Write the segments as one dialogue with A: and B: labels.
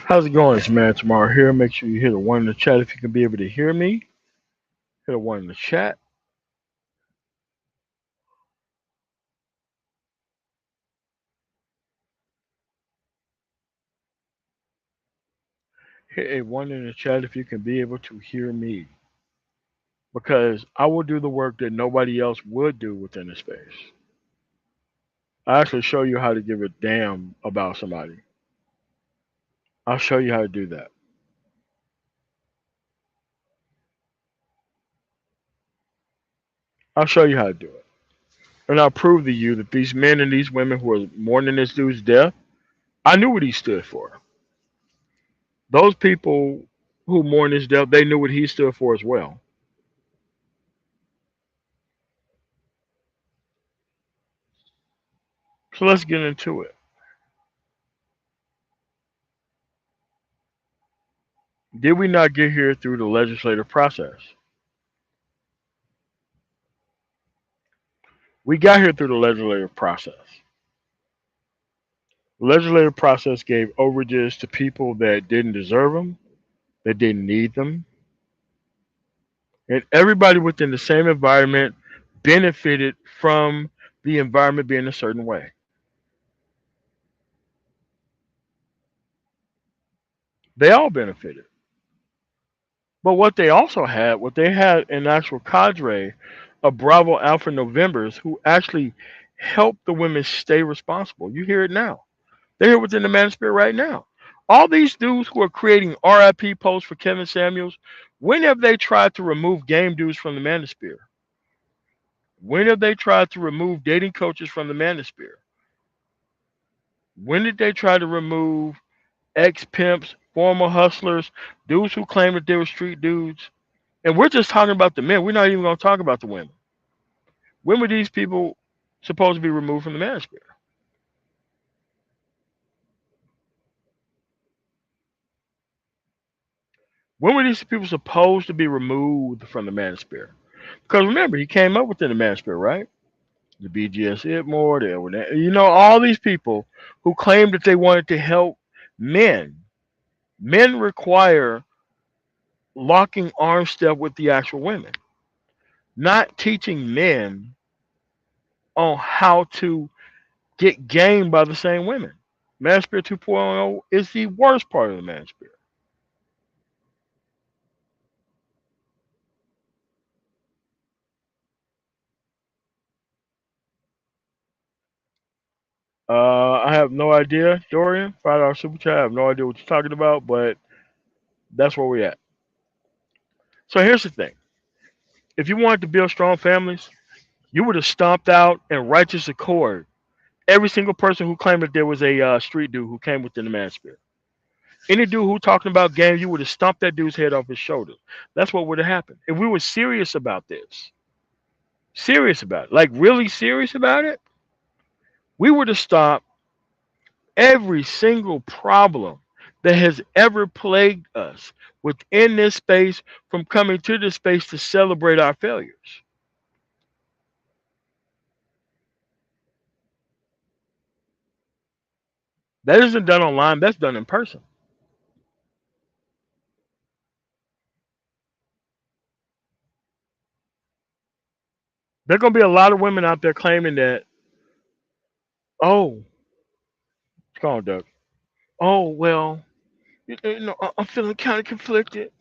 A: How's it going? It's Man Tomorrow here. Make sure you hit a one in the chat if you can be able to hear me. Hit a one in the chat. Hit a one in the chat if you can be able to hear me. Because I will do the work that nobody else would do within the space. I actually show you how to give a damn about somebody. I'll show you how to do that. I'll show you how to do it. And I'll prove to you that these men and these women who are mourning this dude's death, I knew what he stood for. Those people who mourn his death, they knew what he stood for as well. So let's get into it. Did we not get here through the legislative process? We got here through the legislative process. The legislative process gave overages to people that didn't deserve them, that didn't need them, and everybody within the same environment benefited from the environment being a certain way. They all benefited. But what they had an actual cadre of Bravo Alpha Novembers who actually helped the women stay responsible. You hear it now. They're here within the manosphere right now. All these dudes who are creating RIP posts for Kevin Samuels, when have they tried to remove game dudes from the manosphere? When have they tried to remove dating coaches from the manosphere? When did they try to remove ex pimps, former hustlers, dudes who claim that they were street dudes? And we're just talking about the men. We're not even going to talk about the women. When were these people supposed to be removed from the manosphere? When were these people supposed to be removed from the manosphere? Because remember, he came up within the manosphere, right? The BGS Itmore, the all these people who claimed that they wanted to help men. Men require locking arm step with the actual women, not teaching men on how to get game by the same women. Manosphere 2.0 is the worst part of the manosphere. I have no idea, Dorian. $5 super chat. I have no idea what you're talking about, but that's where we're at. So here's the thing: if you wanted to build strong families, you would have stomped out in righteous accord every single person who claimed that there was a street dude who came within the manosphere. Any dude who talking about game, you would have stomped that dude's head off his shoulders. That's what would have happened if we were serious about this. Serious about it, like really serious about it. We would have stopped every single problem that has ever plagued us within this space from coming to this space to celebrate our failures. That isn't done online, that's done in person. There are going to be a lot of women out there claiming that, oh, come on, Doug. Oh, well, I'm feeling kind of conflicted.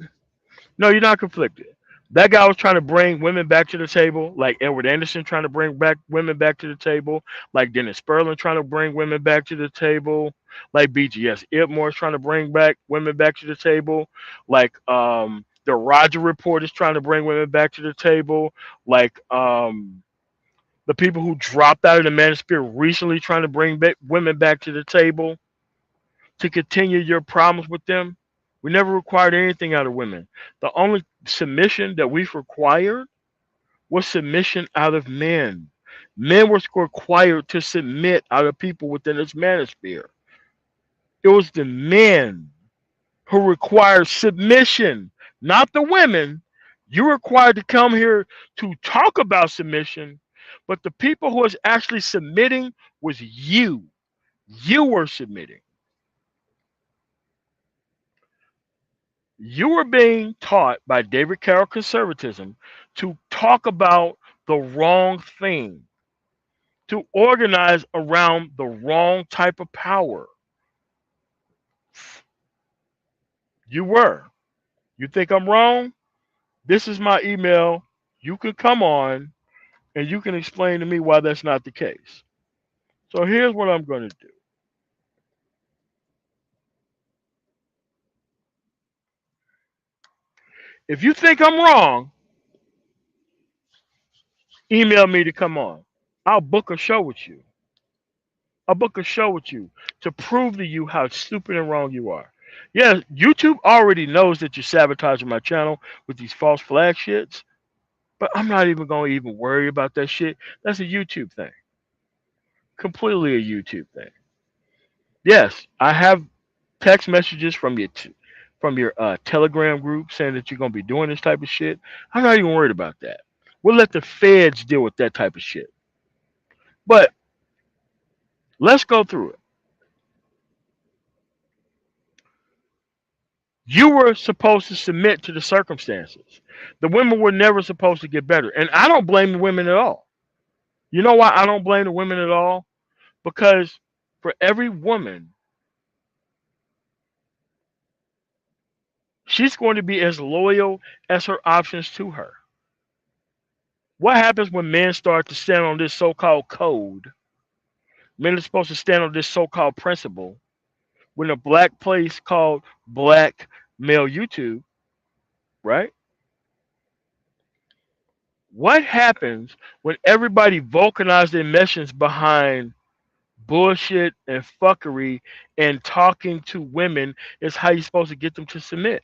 A: No, you're not conflicted. That guy was trying to bring women back to the table, like Edward Anderson trying to bring back women back to the table, like Dennis Sperling trying to bring women back to the table, like BGS Itmore's trying to bring back women back to the table, like the Roger Report is trying to bring women back to the table, like the people who dropped out of the manosphere recently trying to bring back women back to the table to continue your problems with them. We never required anything out of women. The only submission that we've required was submission out of men. Men were required to submit out of people within this manosphere. It was the men who required submission, not the women. You're required to come here to talk about submission, but the people who was actually submitting was you. You were submitting. You are being taught by David Carroll conservatism to talk about the wrong thing, to organize around the wrong type of power. You were. You think I'm wrong? This is my email. You can come on and you can explain to me why that's not the case. So here's what I'm going to do. If you think I'm wrong, email me to come on. I'll book a show with you. I'll book a show with you to prove to you how stupid and wrong you are. Yeah, YouTube already knows that you're sabotaging my channel with these false flag shits, but I'm not even going to even worry about that shit. That's a YouTube thing. Completely a YouTube thing. Yes, I have text messages from your Telegram group saying that you're gonna be doing this type of shit. I'm not even worried about that. We'll let the feds deal with that type of shit. But let's go through it. You were supposed to submit to the circumstances. The women were never supposed to get better, and I don't blame the women at all. You know why I don't blame the women at all? Because for every woman, she's going to be as loyal as her options to her. What happens when men start to stand on this so-called code? Men are supposed to stand on this so-called principle. When a black place called Black Male YouTube, right? What happens when everybody vulcanizes their messages behind bullshit and fuckery and talking to women is how you're supposed to get them to submit?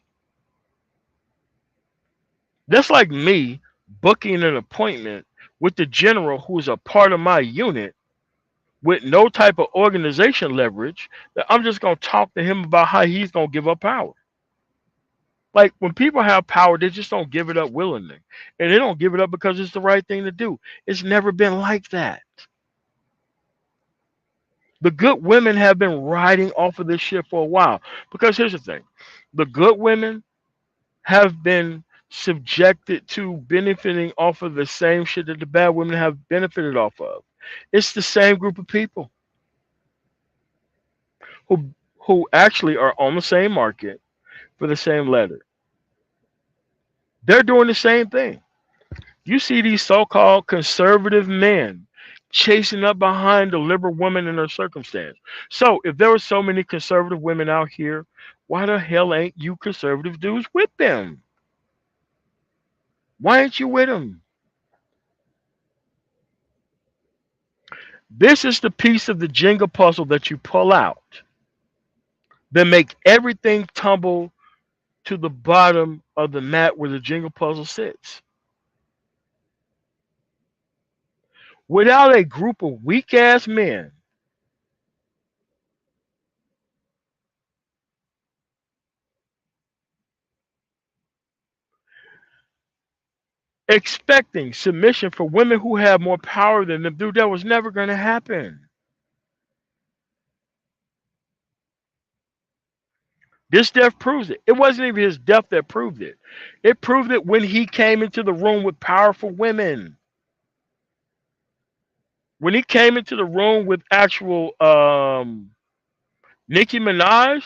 A: That's like me booking an appointment with the general who is a part of my unit with no type of organization leverage, that I'm just going to talk to him about how he's going to give up power. Like when people have power, they just don't give it up willingly. And they don't give it up because it's the right thing to do. It's never been like that. The good women have been riding off of this shit for a while. Because here's the thing, the good women have been subjected to benefiting off of the same shit that the bad women have benefited off of. It's the same group of people who actually are on the same market for the same letter. They're doing the same thing. You see these so-called conservative men chasing up behind the liberal woman in her circumstance. So if there were so many conservative women out here, why the hell ain't you conservative dudes with them? Why ain't you with them? This is the piece of the Jenga puzzle that you pull out that make everything tumble to the bottom of the mat where the Jenga puzzle sits. Without a group of weak ass men expecting submission for women who have more power than them, dude, that was never going to happen. This death proves it. It wasn't even his death that proved it. It proved it when he came into the room with powerful women. When he came into the room with actual Nicki Minaj,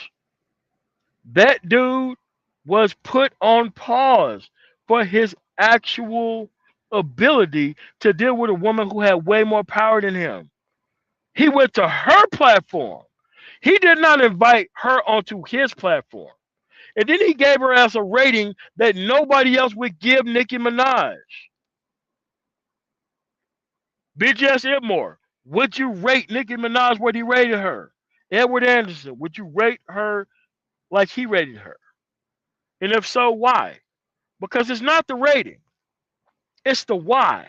A: that dude was put on pause for his actual ability to deal with a woman who had way more power than him. He went to her platform. He did not invite her onto his platform. And then he gave her as a rating that nobody else would give Nicki Minaj. BGS Edmore, would you rate Nicki Minaj what he rated her? Edward Anderson, would you rate her like he rated her? And if so, why? Because it's not the rating, it's the why.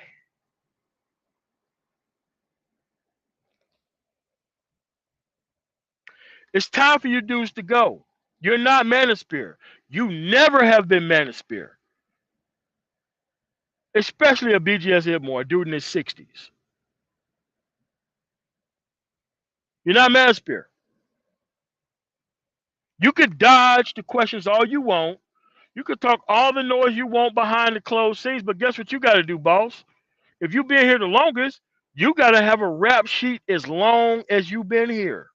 A: It's time for you dudes to go. You're not manosphere. You never have been manosphere. Especially a BGS Edmore, a dude in his 60s. You're not manosphere. You can dodge the questions all you want. You can talk all the noise you want behind the closed scenes, but guess what you got to do, boss? If you've been here the longest, you got to have a rap sheet as long as you've been here.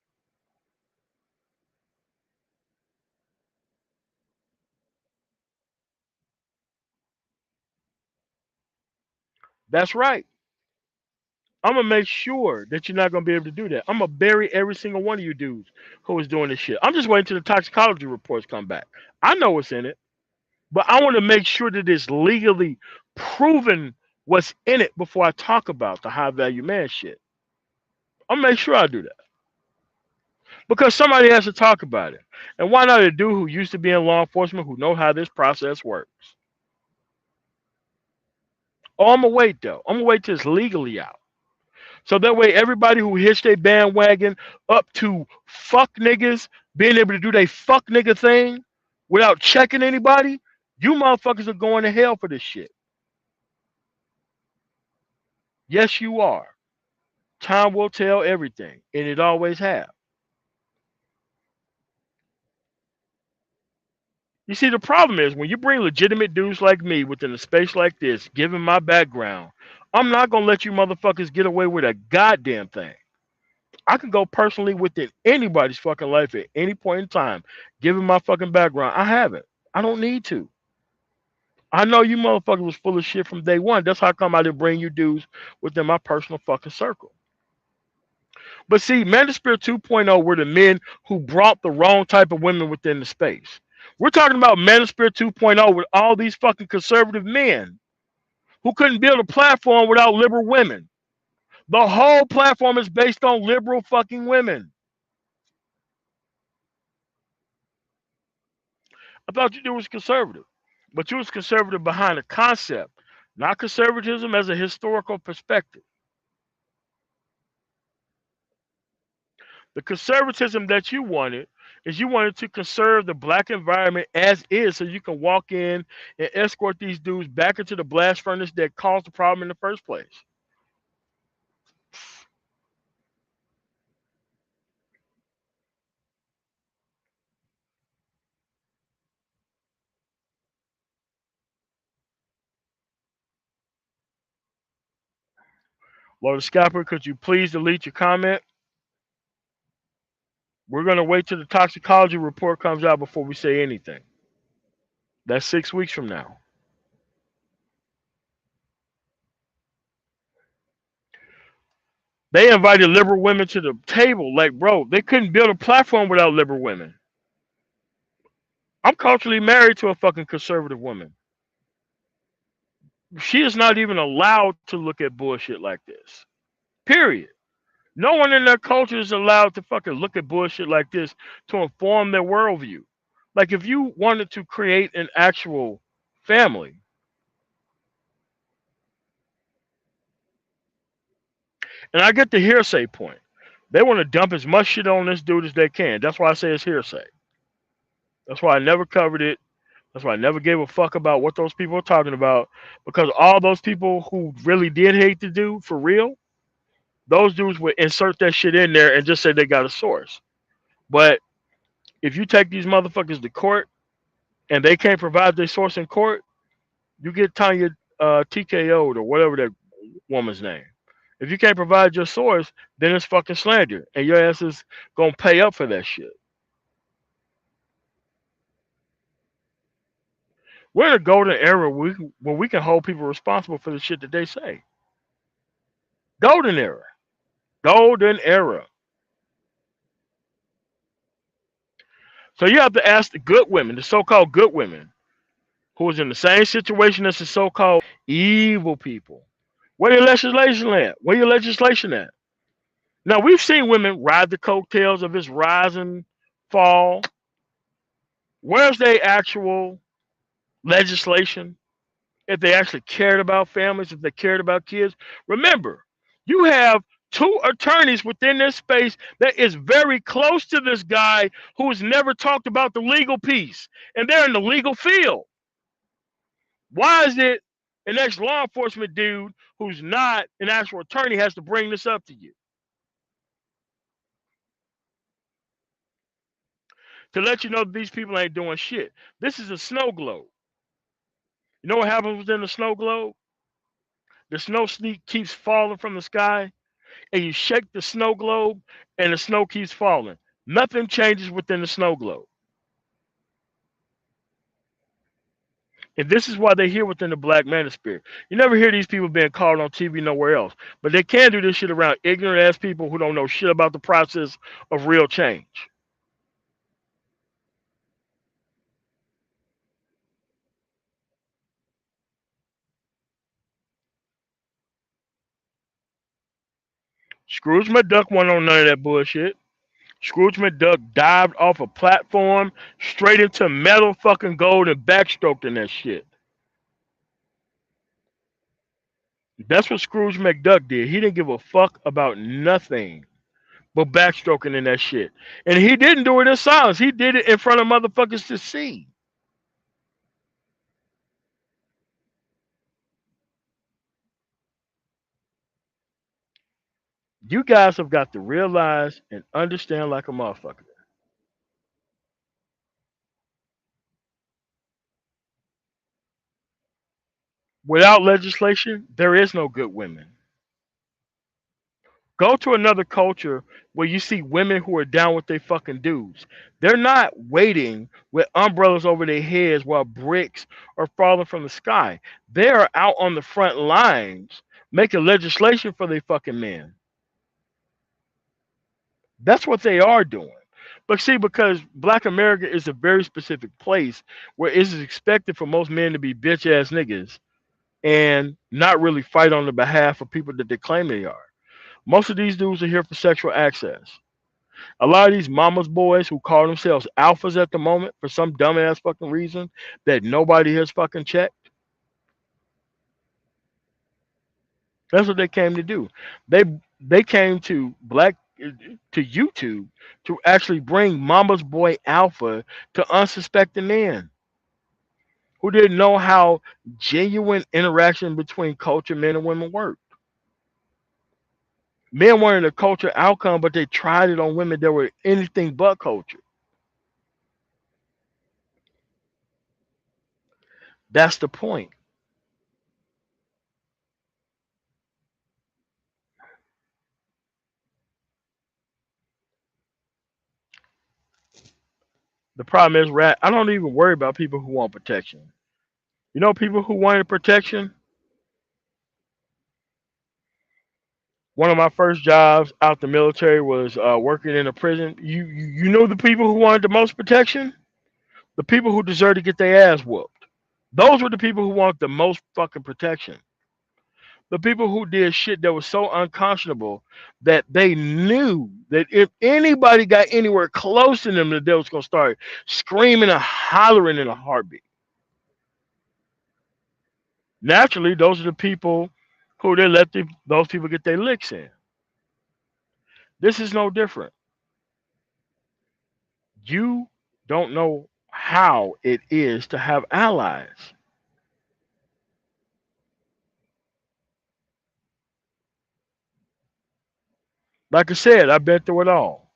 A: That's right. I'm gonna make sure that you're not gonna be able to do that. I'm gonna bury every single one of you dudes who is doing this shit. I'm just waiting till the toxicology reports come back. I know what's in it, but I want to make sure that it's legally proven what's in it before I talk about the high value man shit. I'll make sure I do that because somebody has to talk about it. And why not a dude who used to be in law enforcement who know how this process works? Oh, I'm gonna wait though. I'm gonna wait till it's legally out. So that way, everybody who hitched their bandwagon up to fuck niggas being able to do their fuck nigga thing without checking anybody, you motherfuckers are going to hell for this shit. Yes, you are. Time will tell everything, and it always has. You see, the problem is when you bring legitimate dudes like me within a space like this, given my background, I'm not gonna let you motherfuckers get away with a goddamn thing. I can go personally within anybody's fucking life at any point in time, given my fucking background. I haven't. I don't need to. I know you motherfuckers was full of shit from day one. That's how come I didn't bring you dudes within my personal fucking circle. But see, Manosphere 2.0 were the men who brought the wrong type of women within the space. We're talking about Manosphere 2.0 with all these fucking conservative men who couldn't build a platform without liberal women. The whole platform is based on liberal fucking women. I thought you was conservative, but you was conservative behind a concept, not conservatism as a historical perspective. The conservatism that you wanted is you wanted to conserve the black environment as is so you can walk in and escort these dudes back into the blast furnace that caused the problem in the first place. Lord Scapper, could you please delete your comment? We're going to wait till the toxicology report comes out before we say anything. That's 6 weeks from now. They invited liberal women to the table. Like, bro, they couldn't build a platform without liberal women. I'm culturally married to a fucking conservative woman. She is not even allowed to look at bullshit like this. Period. No one in their culture is allowed to fucking look at bullshit like this to inform their worldview. Like, if you wanted to create an actual family, and I get the hearsay point, they want to dump as much shit on this dude as they can. That's why I say it's hearsay. That's why I never covered it. That's why I never gave a fuck about what those people are talking about. Because all those people who really did hate the dude for real, those dudes would insert that shit in there and just say they got a source. But if you take these motherfuckers to court and they can't provide their source in court, you get Tanya TKO'd or whatever that woman's name. If you can't provide your source, then it's fucking slander, and your ass is gonna pay up for that shit. We're in a golden era where we can hold people responsible for the shit that they say. Golden era. Golden era. So you have to ask the good women, the so-called good women, who was in the same situation as the so-called evil people. Where your legislation at? Where your legislation at? Now we've seen women ride the coattails of this rise and fall. Where's their actual legislation? If they actually cared about families, if they cared about kids. Remember, you have two attorneys within this space that is very close to this guy who has never talked about the legal piece, and they're in the legal field. Why is it an ex-law enforcement dude who's not an actual attorney has to bring this up to you? To let you know that these people ain't doing shit. This is a snow globe. You know what happens within the snow globe? The snow sleep keeps falling from the sky, and you shake the snow globe, and the snow keeps falling. Nothing changes within the snow globe. And this is why they hear within the black manosphere. You never hear these people being called on TV nowhere else. But they can do this shit around ignorant ass people who don't know shit about the process of real change. Scrooge McDuck wasn't on none of that bullshit. Scrooge McDuck dived off a platform straight into metal fucking gold and backstroked in that shit. That's what Scrooge McDuck did. He didn't give a fuck about nothing but backstroking in that shit. And he didn't do it in silence. He did it in front of motherfuckers to see. You guys have got to realize and understand like a motherfucker. Without legislation, there is no good women. Go to another culture where you see women who are down with their fucking dudes. They're not waiting with umbrellas over their heads while bricks are falling from the sky. They are out on the front lines making legislation for their fucking men. That's what they are doing. But see, because black America is a very specific place where it is expected for most men to be bitch ass niggas and not really fight on the behalf of people that they claim they are. Most of these dudes are here for sexual access. A lot of these mama's boys who call themselves alphas at the moment for some dumbass fucking reason that nobody has fucking checked. That's what they came to do. They they came to YouTube to actually bring mama's boy alpha to unsuspecting men who didn't know how genuine interaction between culture men and women work. Men wanted a culture outcome, but they tried it on women that were anything but culture. That's the point. The problem is, rat. I don't even worry about people who want protection. You know, people who wanted protection. One of my first jobs out the military was working in a prison. You know the people who wanted the most protection? The people who deserved to get their ass whooped. Those were the people who wanted the most fucking protection. The people who did shit that was so unconscionable that they knew that if anybody got anywhere close to them, that they was gonna start screaming and hollering in a heartbeat. Naturally, those are the people who they let those people get their licks in. This is no different. You don't know how it is to have allies. Like I said, I've been through it all.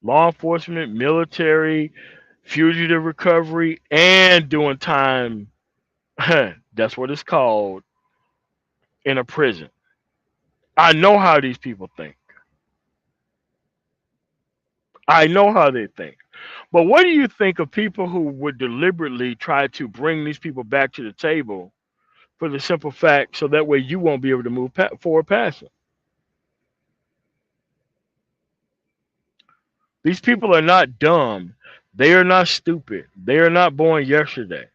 A: Law enforcement, military, fugitive recovery, and doing time. That's what it's called in a prison. I know how these people think. I know how they think. But what do you think of people who would deliberately try to bring these people back to the table for the simple fact so that way you won't be able to move forward past it? These people are not dumb. They are not stupid. They are not born yesterday.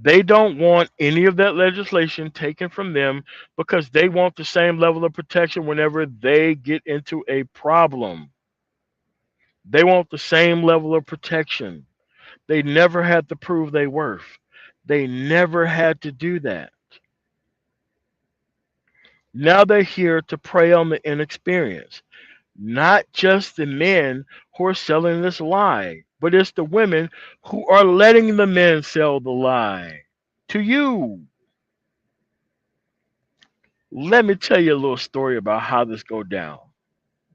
A: They don't want any of that legislation taken from them because they want the same level of protection whenever they get into a problem. They want the same level of protection. They never had to prove their worth. They never had to do that. Now they're here to prey on the inexperienced. Not just the men who are selling this lie, but it's the women who are letting the men sell the lie to you. Let me tell you a little story about how this go down.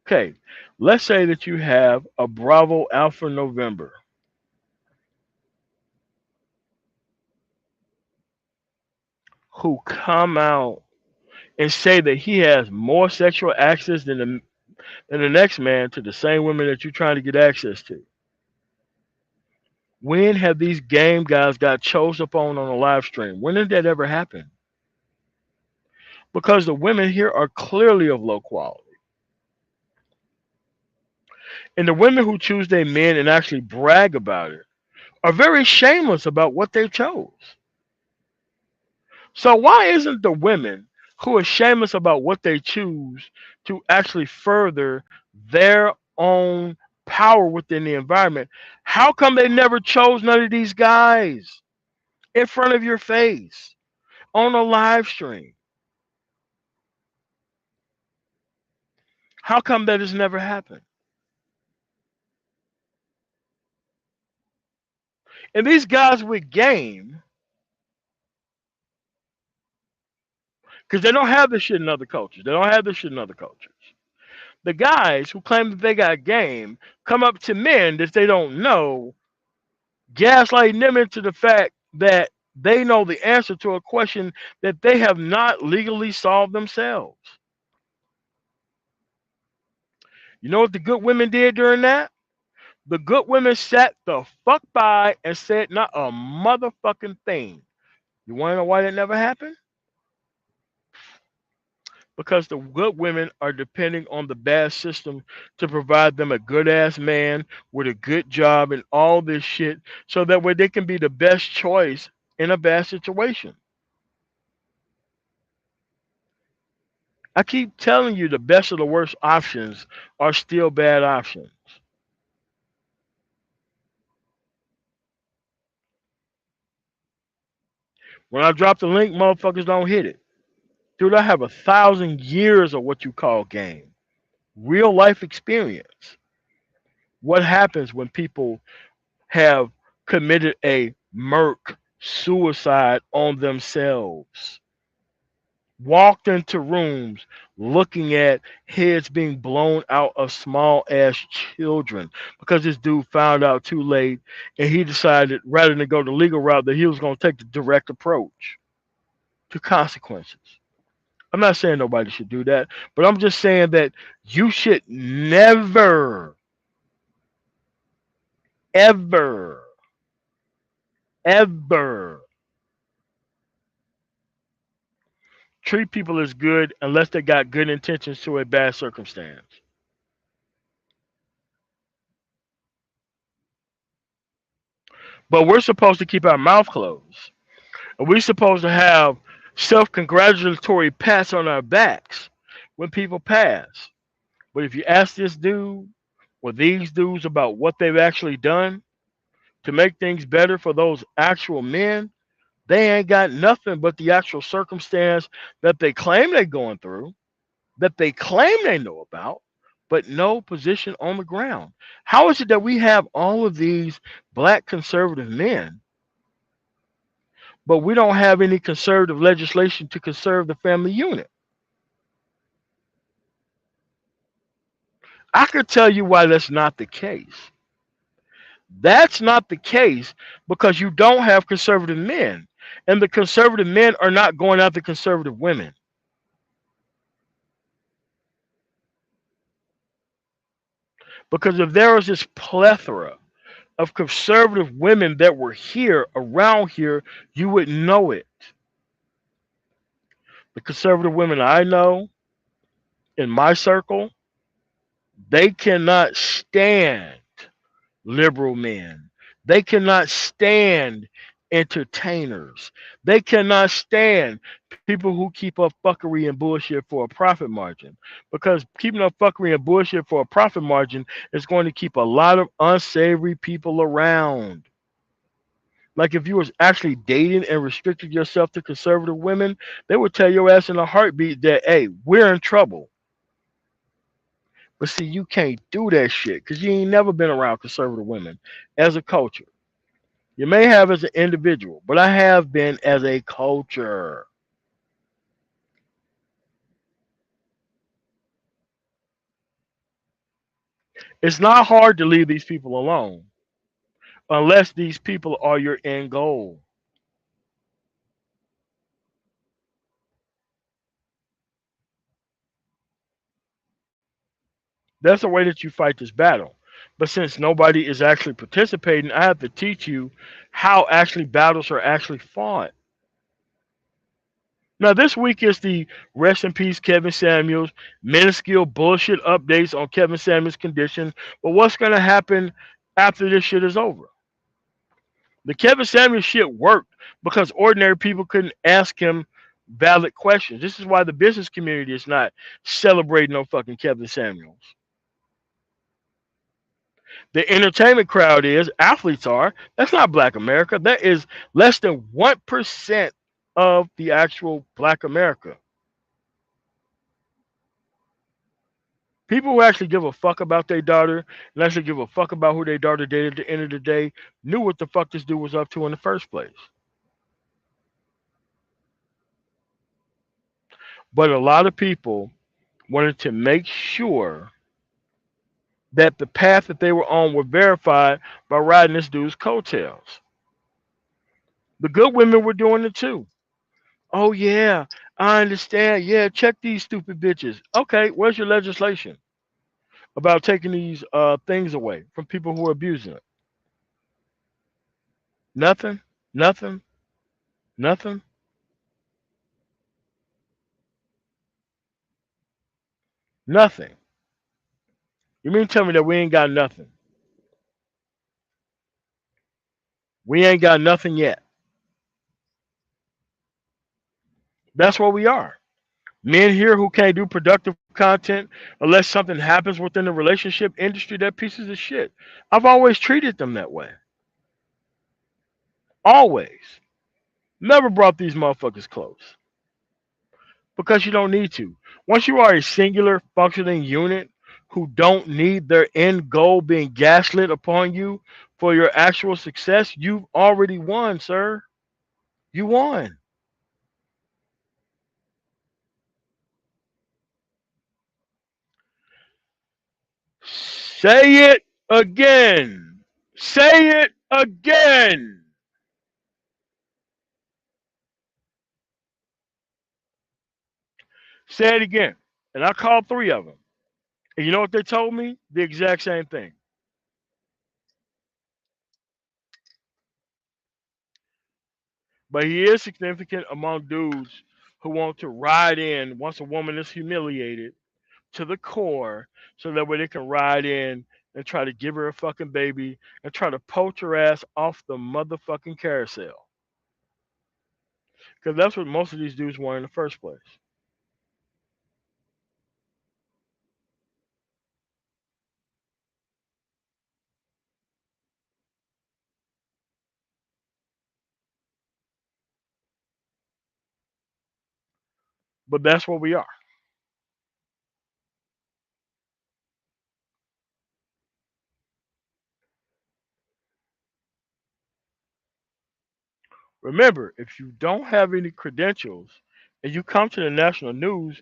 A: Okay, let's say that you have a Bravo Alpha November. who come out and say that he has more sexual access than the next man to the same women that you're trying to get access to. When have these game guys got chose up on a live stream? When did that ever happen? Because the women here are clearly of low quality. And the women who choose their men and actually brag about it are very shameless about what they chose. So why isn't the women who are shameless about what they choose to actually further their own power within the environment? How come they never chose none of these guys in front of your face on a live stream? How come that has never happened? And these guys with game, because they don't have this shit in other cultures. They don't have this shit in other cultures. The guys who claim that they got game come up to men that they don't know, gaslighting them into the fact that they know the answer to a question that they have not legally solved themselves. You know what the good women did during that? The good women sat the fuck by and said not a motherfucking thing. You want to know why that never happened? Because the good women are depending on the bad system to provide them a good ass man with a good job and all this shit so that way they can be the best choice in a bad situation. I keep telling you the best of the worst options are still bad options. When I drop the link, motherfuckers don't hit it. Dude, I have 1,000 years of what you call game. Real life experience. What happens when people have committed a murk suicide on themselves? Walked into rooms looking at heads being blown out of small ass children because this dude found out too late and he decided rather than go the legal route that he was going to take the direct approach to consequences. I'm not saying nobody should do that, but I'm just saying that you should never, ever, ever treat people as good unless they got good intentions to a bad circumstance. But we're supposed to keep our mouth closed. And we're supposed to have self congratulatory pats on our backs when people pass. But if you ask this dude or these dudes about what they've actually done to make things better for those actual men, they ain't got nothing but the actual circumstance that they claim they're going through, that they claim they know about, but no position on the ground. How is it that we have all of these black conservative men, but we don't have any conservative legislation to conserve the family unit? I could tell you why that's not the case. That's not the case because you don't have conservative men. And the conservative men are not going after conservative women. Because if there was this plethora of conservative women that were here, around here, you would know it. The conservative women I know in my circle, they cannot stand liberal men. They cannot stand entertainers. They cannot stand people who keep up fuckery and bullshit for a profit margin. Because keeping up fuckery and bullshit for a profit margin is going to keep a lot of unsavory people around. Like if you was actually dating and restricted yourself to conservative women, they would tell your ass in a heartbeat that, hey, we're in trouble. But see, you can't do that shit because you ain't never been around conservative women as a culture. You may have as an individual, but I have been as a culture. It's not hard to leave these people alone unless these people are your end goal. That's the way that you fight this battle. But since nobody is actually participating, I have to teach you how actually battles are actually fought. Now, this week is the rest in peace Kevin Samuels, minuscule bullshit updates on Kevin Samuels' condition. But what's going to happen after this shit is over? The Kevin Samuels shit worked because ordinary people couldn't ask him valid questions. This is why the business community is not celebrating no fucking Kevin Samuels. The entertainment crowd is, athletes are. That's not black America. That is less than 1% of the actual black America. People who actually give a fuck about their daughter and actually give a fuck about who their daughter did at the end of the day knew what the fuck this dude was up to in the first place. But a lot of people wanted to make sure that the path that they were on were verified by riding this dude's coattails. The good women were doing it too. Oh yeah, I understand. Yeah, check these stupid bitches. Okay, where's your legislation about taking these things away from people who are abusing it? Nothing, nothing, nothing, nothing. You mean tell me that we ain't got nothing? We ain't got nothing yet. That's where we are. Men here who can't do productive content unless something happens within the relationship industry, they're pieces of shit. I've always treated them that way. Always. Never brought these motherfuckers close. Because you don't need to. Once you are a singular functioning unit who don't need their end goal being gaslit upon you for your actual success, you've already won, sir. You won. Say it again. Say it again. Say it again. And I called three of them. And you know what they told me? The exact same thing. But he is significant among dudes who want to ride in once a woman is humiliated to the core so that way they can ride in and try to give her a fucking baby and try to poach her ass off the motherfucking carousel. Because that's what most of these dudes want in the first place. But that's where we are. Remember, if you don't have any credentials and you come to the national news,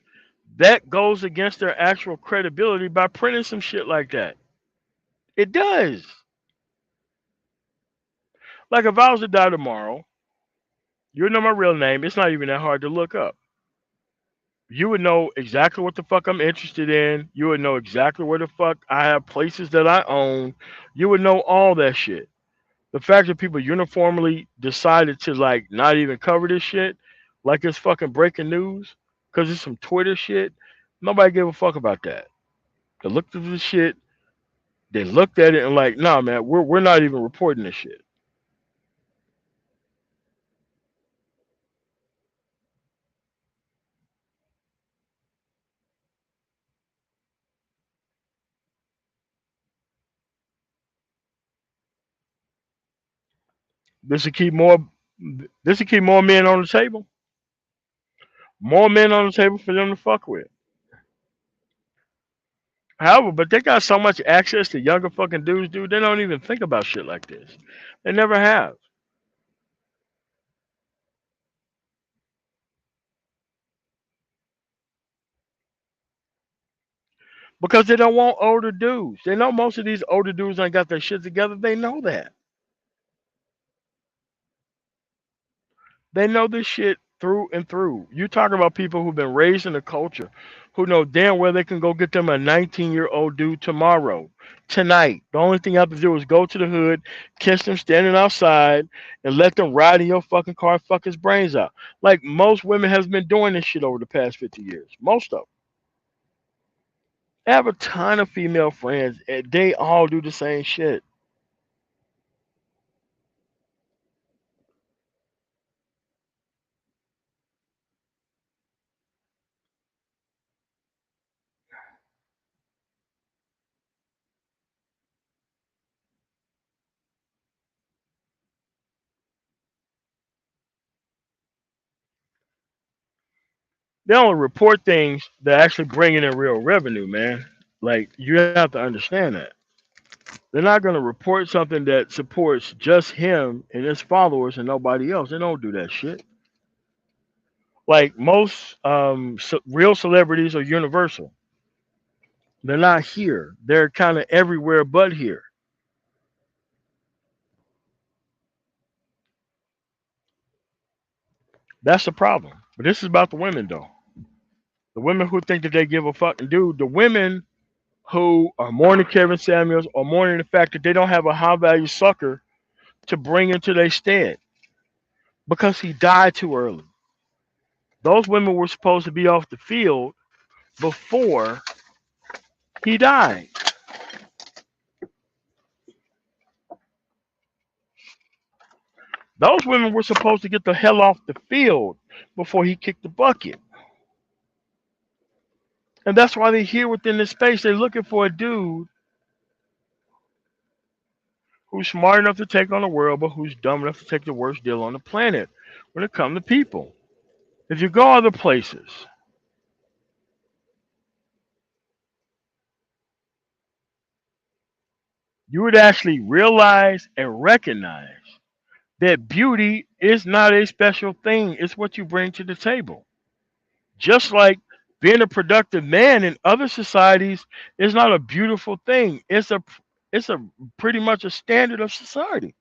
A: that goes against their actual credibility by printing some shit like that. It does. Like if I was to die tomorrow, you would know my real name. It's not even that hard to look up. You would know exactly what the fuck I'm interested in. You would know exactly where the fuck I have places that I own. You would know all that shit. The fact that people uniformly decided to like not even cover this shit, like it's fucking breaking news, because it's some Twitter shit. Nobody gave a fuck about that. They looked at the shit, they looked at it and like, nah, man, we're not even reporting this shit. This will keep more. This will keep more men on the table. More men on the table for them to fuck with. However, but they got so much access to younger fucking dudes, dude. They don't even think about shit like this. They never have because they don't want older dudes. They know most of these older dudes ain't got their shit together. They know that. They know this shit through and through. You talk about people who've been raised in a culture who know damn well they can go get them a 19-year-old dude tomorrow, tonight. The only thing you have to do is go to the hood, catch them standing outside, and let them ride in your fucking car and fuck his brains out. Like most women has been doing this shit over the past 50 years. Most of them. I have a ton of female friends, and they all do the same shit. They only report things that actually bring in real revenue, man. Like you have to understand that. They're not going to report something that supports just him and his followers and nobody else. They don't do that shit. Like most real celebrities are universal. They're not here. They're kind of everywhere but here. That's the problem. But this is about the women, though. The women who think that they give a fuck and do. The women who are mourning Kevin Samuels or mourning the fact that they don't have a high value sucker to bring into their stead because he died too early. Those women were supposed to be off the field before he died. Those women were supposed to get the hell off the field before he kicked the bucket. And that's why they're here within this space. They're looking for a dude who's smart enough to take on the world, but who's dumb enough to take the worst deal on the planet when it comes to people. If you go other places, you would actually realize and recognize that beauty is not a special thing. It's what you bring to the table. Just like being a productive man in other societies is not a beautiful thing. It's a pretty much a standard of society.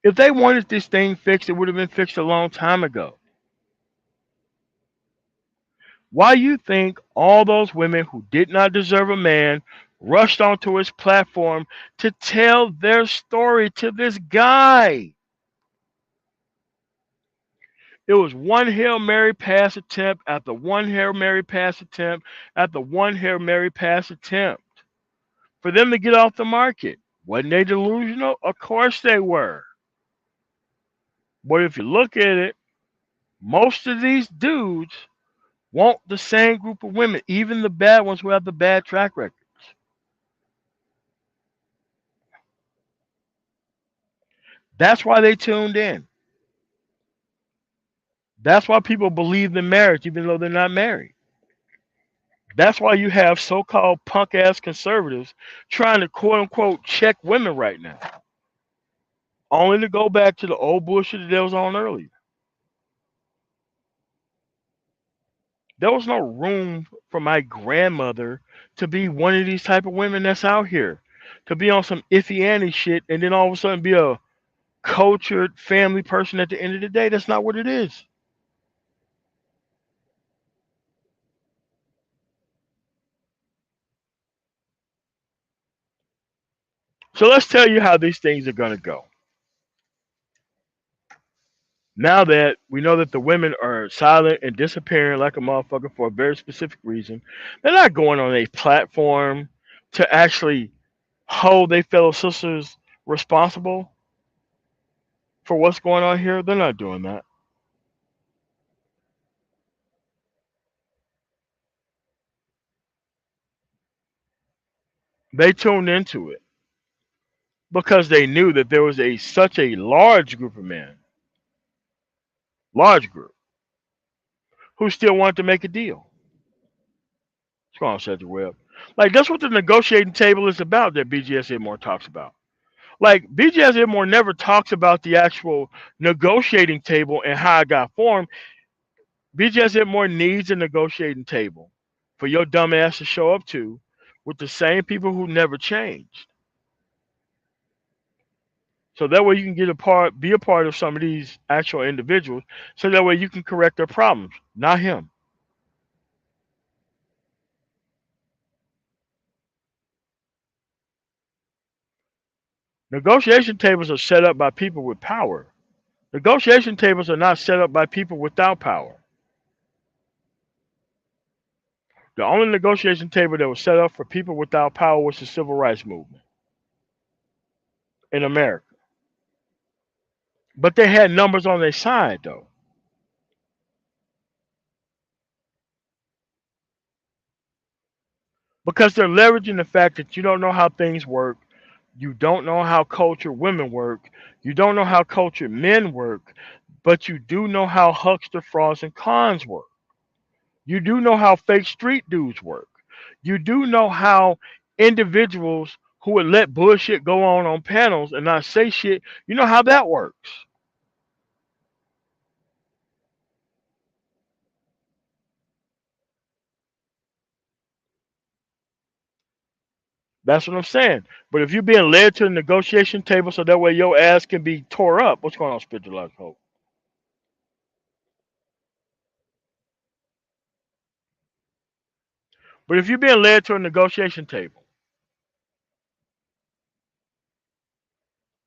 A: If they wanted this thing fixed, it would have been fixed a long time ago. Why you think all those women who did not deserve a man rushed onto his platform to tell their story to this guy? It was one Hail Mary pass attempt after one Hail Mary pass attempt after one Hail Mary pass attempt for them to get off the market. Wasn't they delusional? Of course they were. But if you look at it, most of these dudes want the same group of women, even the bad ones who have the bad track record. That's why they tuned in. That's why people believe in marriage, even though they're not married. That's why you have so called punk ass conservatives trying to quote unquote check women right now, only to go back to the old bullshit that was on earlier. There was no room for my grandmother to be one of these type of women that's out here, to be on some iffy Annie shit and then all of a sudden be a cultured family person at the end of the day. That's not what it is. So let's tell you how these things are going to go. Now that we know that the women are silent and disappearing like a motherfucker for a very specific reason, they're not going on a platform to actually hold their fellow sisters responsible for what's going on here. They're not doing that. They tuned into it because they knew that there was a such a large group of men, large group, who still wanted to make a deal. What's going on, Cedric Webb? Like that's what the negotiating table is about that BGS more talks about. Like BGS more never talks about the actual negotiating table and how it got formed. BGS more needs a negotiating table for your dumb ass to show up to with the same people who never changed. So that way you can get a part, be a part of some of these actual individuals. So that way you can correct their problems, not him. Negotiation tables are set up by people with power. Negotiation tables are not set up by people without power. The only negotiation table that was set up for people without power was the civil rights movement in America. But they had numbers on their side though. Because they're leveraging the fact that you don't know how things work, you don't know how cultured women work, you don't know how cultured men work, but you do know how huckster, frauds, and cons work. You do know how fake street dudes work. You do know how individuals who would let bullshit go on panels and not say shit, you know how that works. That's what I'm saying. But if you're being led to the negotiation table so that way your ass can be tore up, what's going on, spiritual life hope? But if you're being led to a negotiation table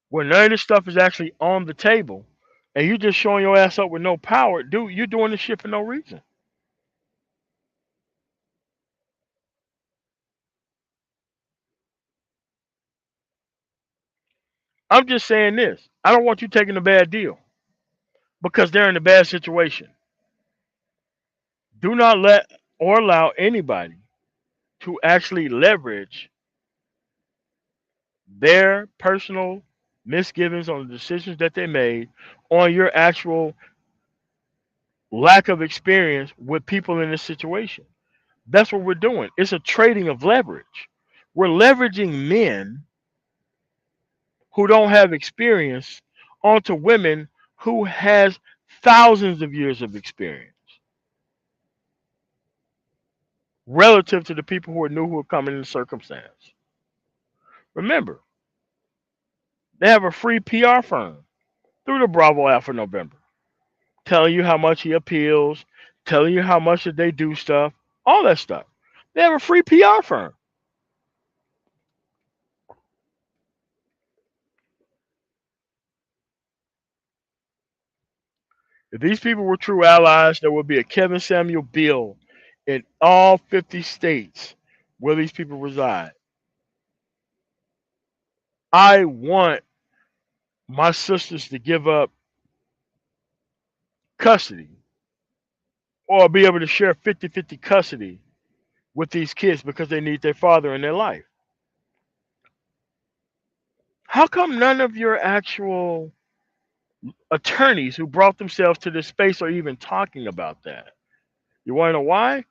A: where none of this stuff is actually on the table and you just showing your ass up with no power, dude, you're doing this shit for no reason. I'm just saying this. I don't want you taking a bad deal because they're in a bad situation. Do not let or allow anybody to actually leverage their personal misgivings on the decisions that they made on your actual lack of experience with people in this situation. That's what we're doing. It's a trading of leverage. We're leveraging men who don't have experience onto women who has thousands of years of experience relative to the people who are new who are coming in the circumstance. Remember, they have a free PR firm through the Bravo Alpha November, telling you how much he appeals, telling you how much that they do stuff, all that stuff. They have a free PR firm. If these people were true allies, there would be a Kevin Samuel bill in all 50 states where these people reside. I want my sisters to give up custody or be able to share 50-50 custody with these kids because they need their father in their life. How come none of your actual attorneys who brought themselves to this space are even talking about that? You want to know why?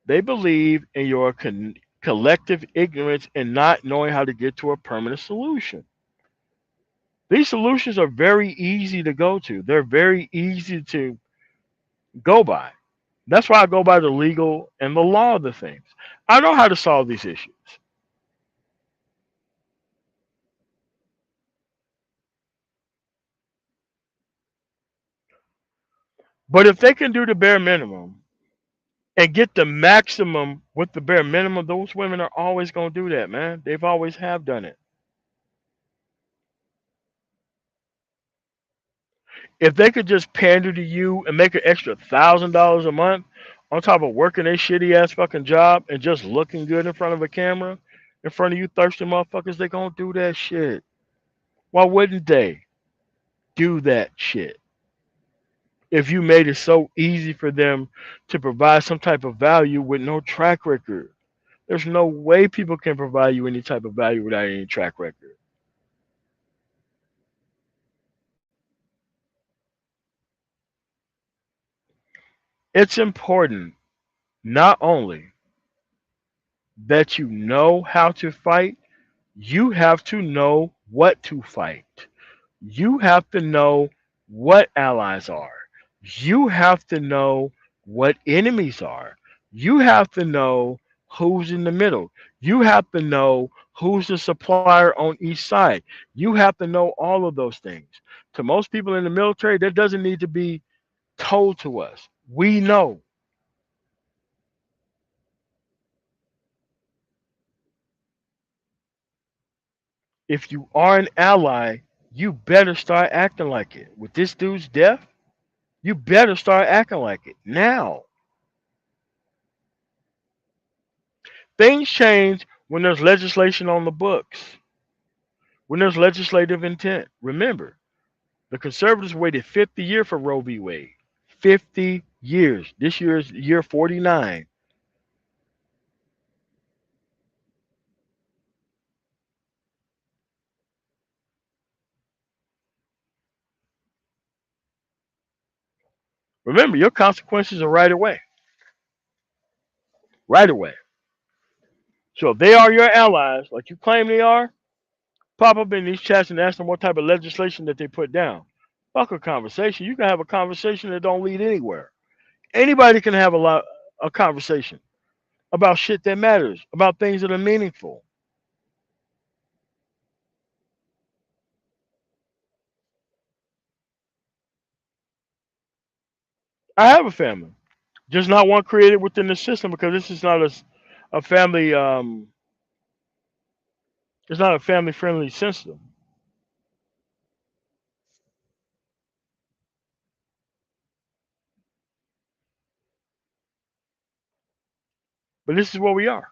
A: They believe in your collective ignorance and not knowing how to get to a permanent solution. These solutions are very easy to go to. They're very easy to go by. That's why I go by the legal and the law of the things. I know how to solve these issues. But if they can do the bare minimum and get the maximum with the bare minimum, those women are always going to do that, man. They've always have done it. If they could just pander to you and make an extra $1,000 a month on top of working a shitty ass fucking job and just looking good in front of a camera, in front of you thirsty motherfuckers, they gonna do that shit. Why wouldn't they do that shit? If you made it so easy for them to provide some type of value with no track record. There's no way people can provide you any type of value without any track record. It's important not only that you know how to fight, you have to know what to fight. You have to know what allies are. You have to know what enemies are. You have to know who's in the middle. You have to know who's the supplier on each side. You have to know all of those things. To most people in the military, that doesn't need to be told to us. We know. If you are an ally, you better start acting like it. With this dude's death, you better start acting like it now. Things change when there's legislation on the books, when there's legislative intent. Remember, the conservatives waited 50 years for Roe v. Wade. 50 years. This year is year 49. Remember, your consequences are right away. Right away. So if they are your allies, like you claim they are, pop up in these chats and ask them what type of legislation that they put down. Fuck a conversation. You can have a conversation that don't lead anywhere. Anybody can have a conversation about shit that matters, about things that are meaningful. I have a family, just not one created within the system because this is not a family. It's not a family friendly system. But this is where we are.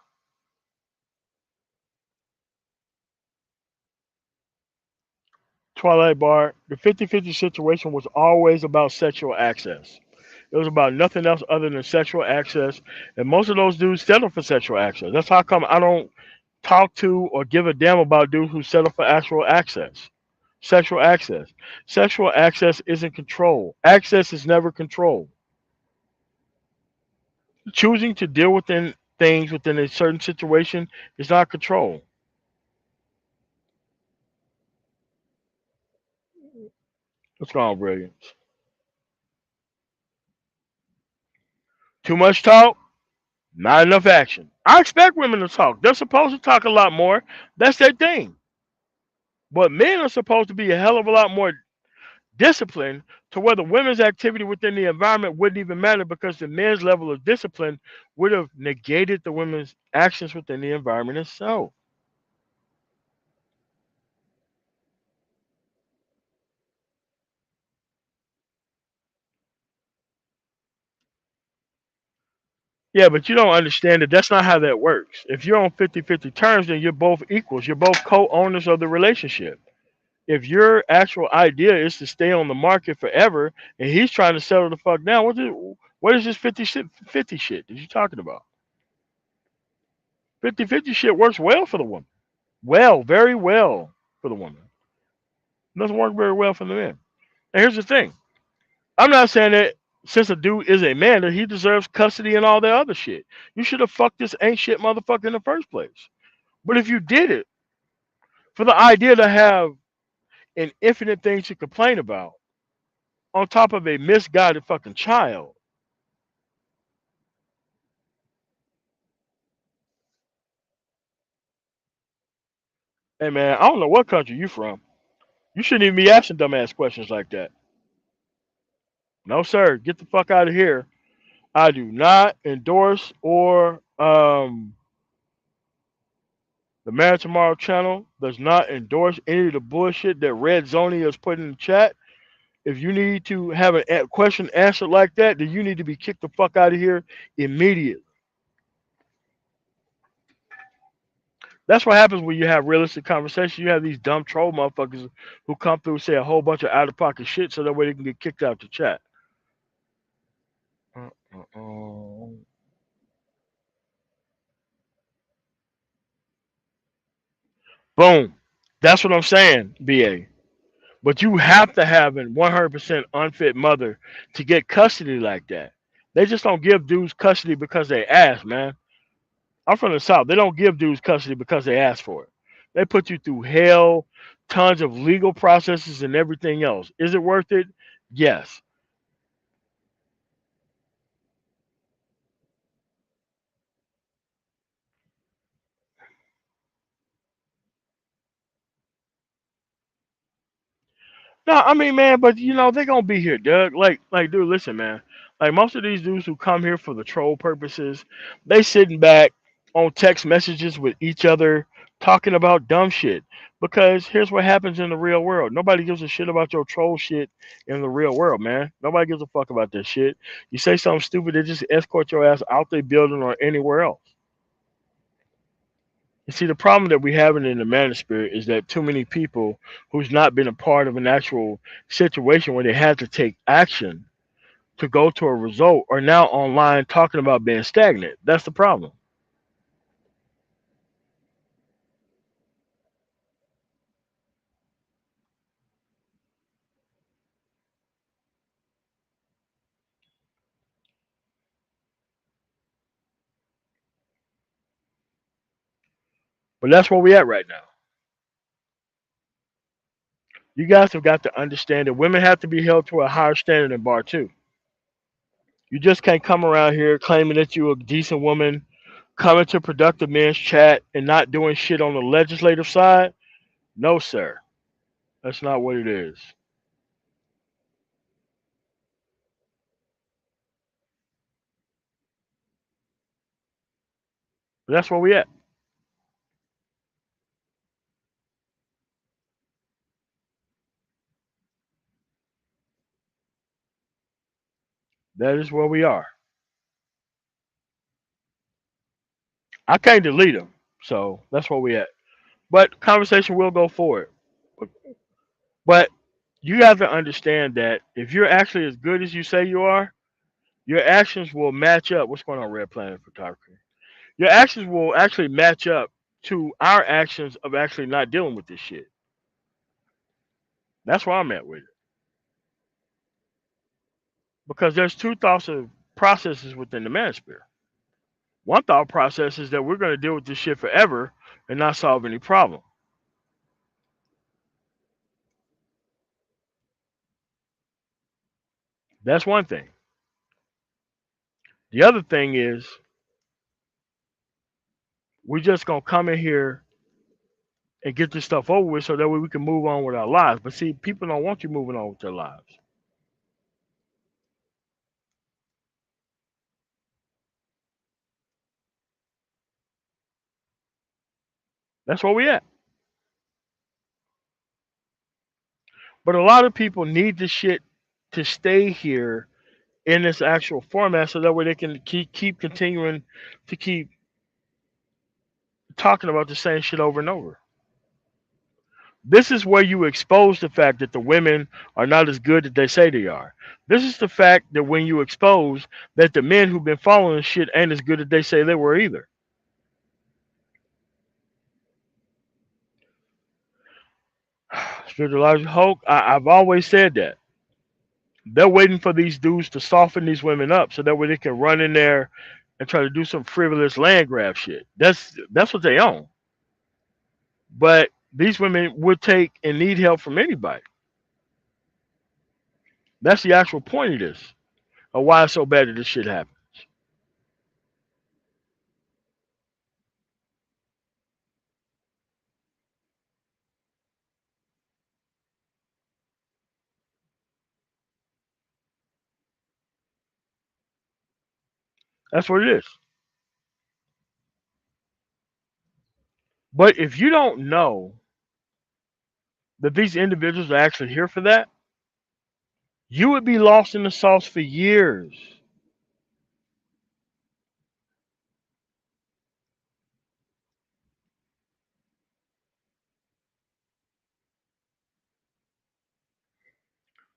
A: Twilight Bar. The 50-50 situation was always about sexual access. It was about nothing else other than sexual access, and most of those dudes settle for sexual access. That's how come I don't talk to or give a damn about dudes who settle for actual access. Sexual access. Sexual access isn't control. Access is never control. Choosing to deal within things within a certain situation is not control. What's going on, brilliance? Too much talk, not enough action. I expect women to talk. They're supposed to talk a lot more. That's their thing. But men are supposed to be a hell of a lot more disciplined to where the women's activity within the environment wouldn't even matter because the men's level of discipline would have negated the women's actions within the environment itself. Yeah, but you don't understand that that's not how that works. If you're on 50-50 terms, then you're both equals. You're both co owners of the relationship. If your actual idea is to stay on the market forever and he's trying to settle the fuck down, what is this 50 shit that you talking about? 50-50 shit works well for the woman. Well, very well for the woman. It doesn't work very well for the men. And here's the thing. I'm not saying that since a dude is a man that he deserves custody and all that other shit. You should have fucked this ain't shit motherfucker in the first place. But if you did it for the idea to have an infinite thing to complain about on top of a misguided fucking child, hey man, I don't know what country you from. You shouldn't even be asking dumbass questions like that. No sir, get the fuck out of here. I do not endorse or the Man Tomorrow channel does not endorse any of the bullshit that Red Zoni is putting in the chat. If you need to have a question answered like that, then you need to be kicked the fuck out of here immediately. That's what happens when you have realistic conversation. You have these dumb troll motherfuckers who come through and say a whole bunch of out of pocket shit so that way they can get kicked out the chat. Uh-uh. Boom. That's what I'm saying, BA. But you have to have a 100% unfit mother to get custody like that. They just don't give dudes custody because they ask, man. I'm from the South. They don't give dudes custody because they ask for it. They put you through hell, tons of legal processes and everything else. Is it worth it? Yes. No, I mean, man, but they're gonna be here, Doug. Dude, listen, man. Like most of these dudes who come here for the troll purposes, they sitting back on text messages with each other talking about dumb shit. Because here's what happens in the real world. Nobody gives a shit about your troll shit in the real world, man. Nobody gives a fuck about that shit. You say something stupid, they just escort your ass out their building or anywhere else. You see, the problem that we having in the manosphere is that too many people who's not been a part of an actual situation where they had to take action to go to a result are now online talking about being stagnant. That's the problem. But that's where we at right now. You guys have got to understand that women have to be held to a higher standard than bar two. You just can't come around here claiming that you're a decent woman, coming to productive men's chat and not doing shit on the legislative side. No, sir. That's not what it is. But that's where we at. That is where we are. I can't delete them. So that's where we at. But conversation will go forward. But you have to understand that if you're actually as good as you say you are, your actions will match up. What's going on, Red Planet Photography? Your actions will actually match up to our actions of actually not dealing with this shit. That's where I'm at with it. Because there's two thoughts of processes within the manosphere. One thought process is that we're going to deal with this shit forever and not solve any problem. That's one thing. The other thing is we're just gonna come in here and get this stuff over with so that way we can move on with our lives. But see, people don't want you moving on with their lives. That's where we at. But a lot of people need this shit to stay here in this actual format so that way they can keep continuing to keep talking about the same shit over and over. This is where you expose the fact that the women are not as good as they say they are. This is the fact that when you expose that the men who've been following shit ain't as good as they say they were either. Spiritual Hulk, I've always said that. They're waiting for these dudes to soften these women up so that way they can run in there and try to do some frivolous land grab shit. That's what they own. But these women would take and need help from anybody. That's the actual point of this, of why it's so bad that this shit happens. That's what it is. But if you don't know that these individuals are actually here for that, you would be lost in the sauce for years.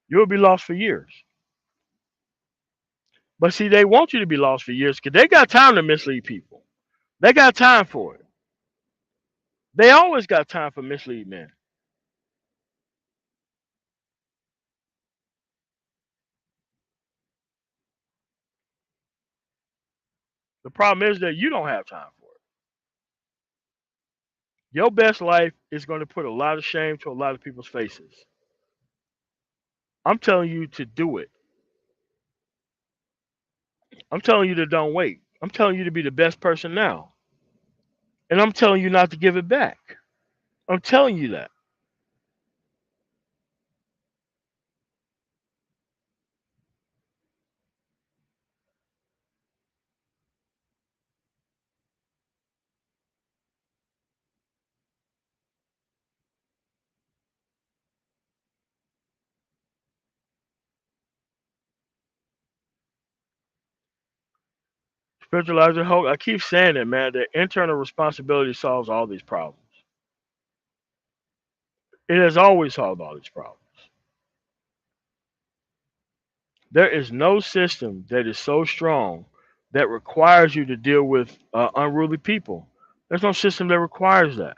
A: You would be lost for years. But see, they want you to be lost for years because they got time to mislead people. They got time for it. They always got time for mislead men. The problem is that you don't have time for it. Your best life is going to put a lot of shame to a lot of people's faces. I'm telling you to do it. I'm telling you to don't wait. I'm telling you to be the best person now. And I'm telling you not to give it back. I'm telling you that. Spiritualizer hope. I keep saying it, man. The internal responsibility solves all these problems. It has always solved all these problems. There is no system that is so strong that requires you to deal with unruly people. There's no system that requires that.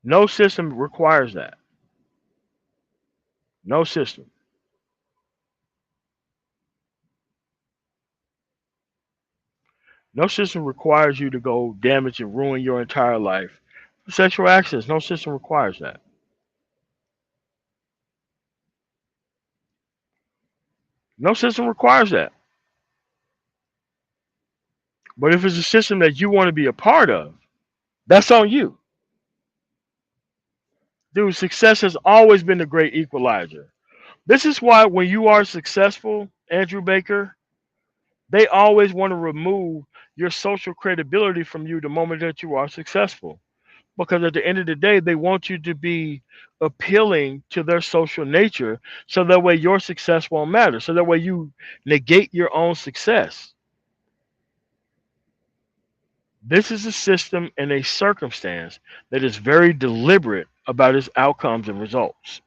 A: No system requires that. No system. No system requires you to go damage and ruin your entire life. Sexual access, no system requires that. No system requires that. But if it's a system that you want to be a part of, that's on you. Dude, success has always been the great equalizer. This is why when you are successful, Andrew Baker, they always want to remove your social credibility from you the moment that you are successful. Because at the end of the day, they want you to be appealing to their social nature so that way your success won't matter. So that way you negate your own success. This is a system and a circumstance that is very deliberate about its outcomes and results.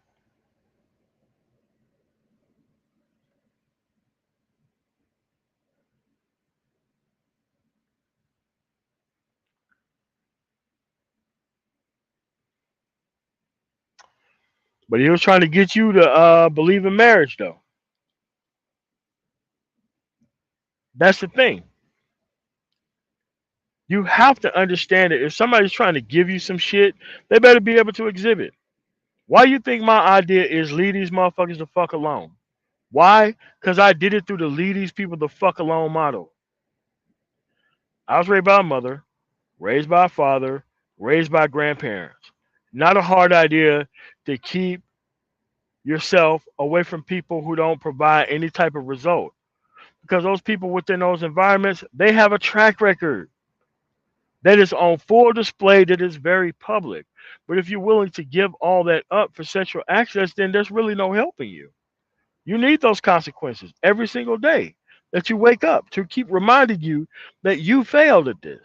A: But he was trying to get you to believe in marriage, though. That's the thing. You have to understand that if somebody's trying to give you some shit, they better be able to exhibit. Why you think my idea is leave these motherfuckers the fuck alone? Why? Because I did it through the leave these people the fuck alone model. I was raised by a mother, raised by a father, raised by grandparents. Not a hard idea to keep yourself away from people who don't provide any type of result. Because those people within those environments, they have a track record that is on full display, that is very public. But if you're willing to give all that up for sexual access, then there's really no helping you. You need those consequences every single day that you wake up to keep reminding you that you failed at this.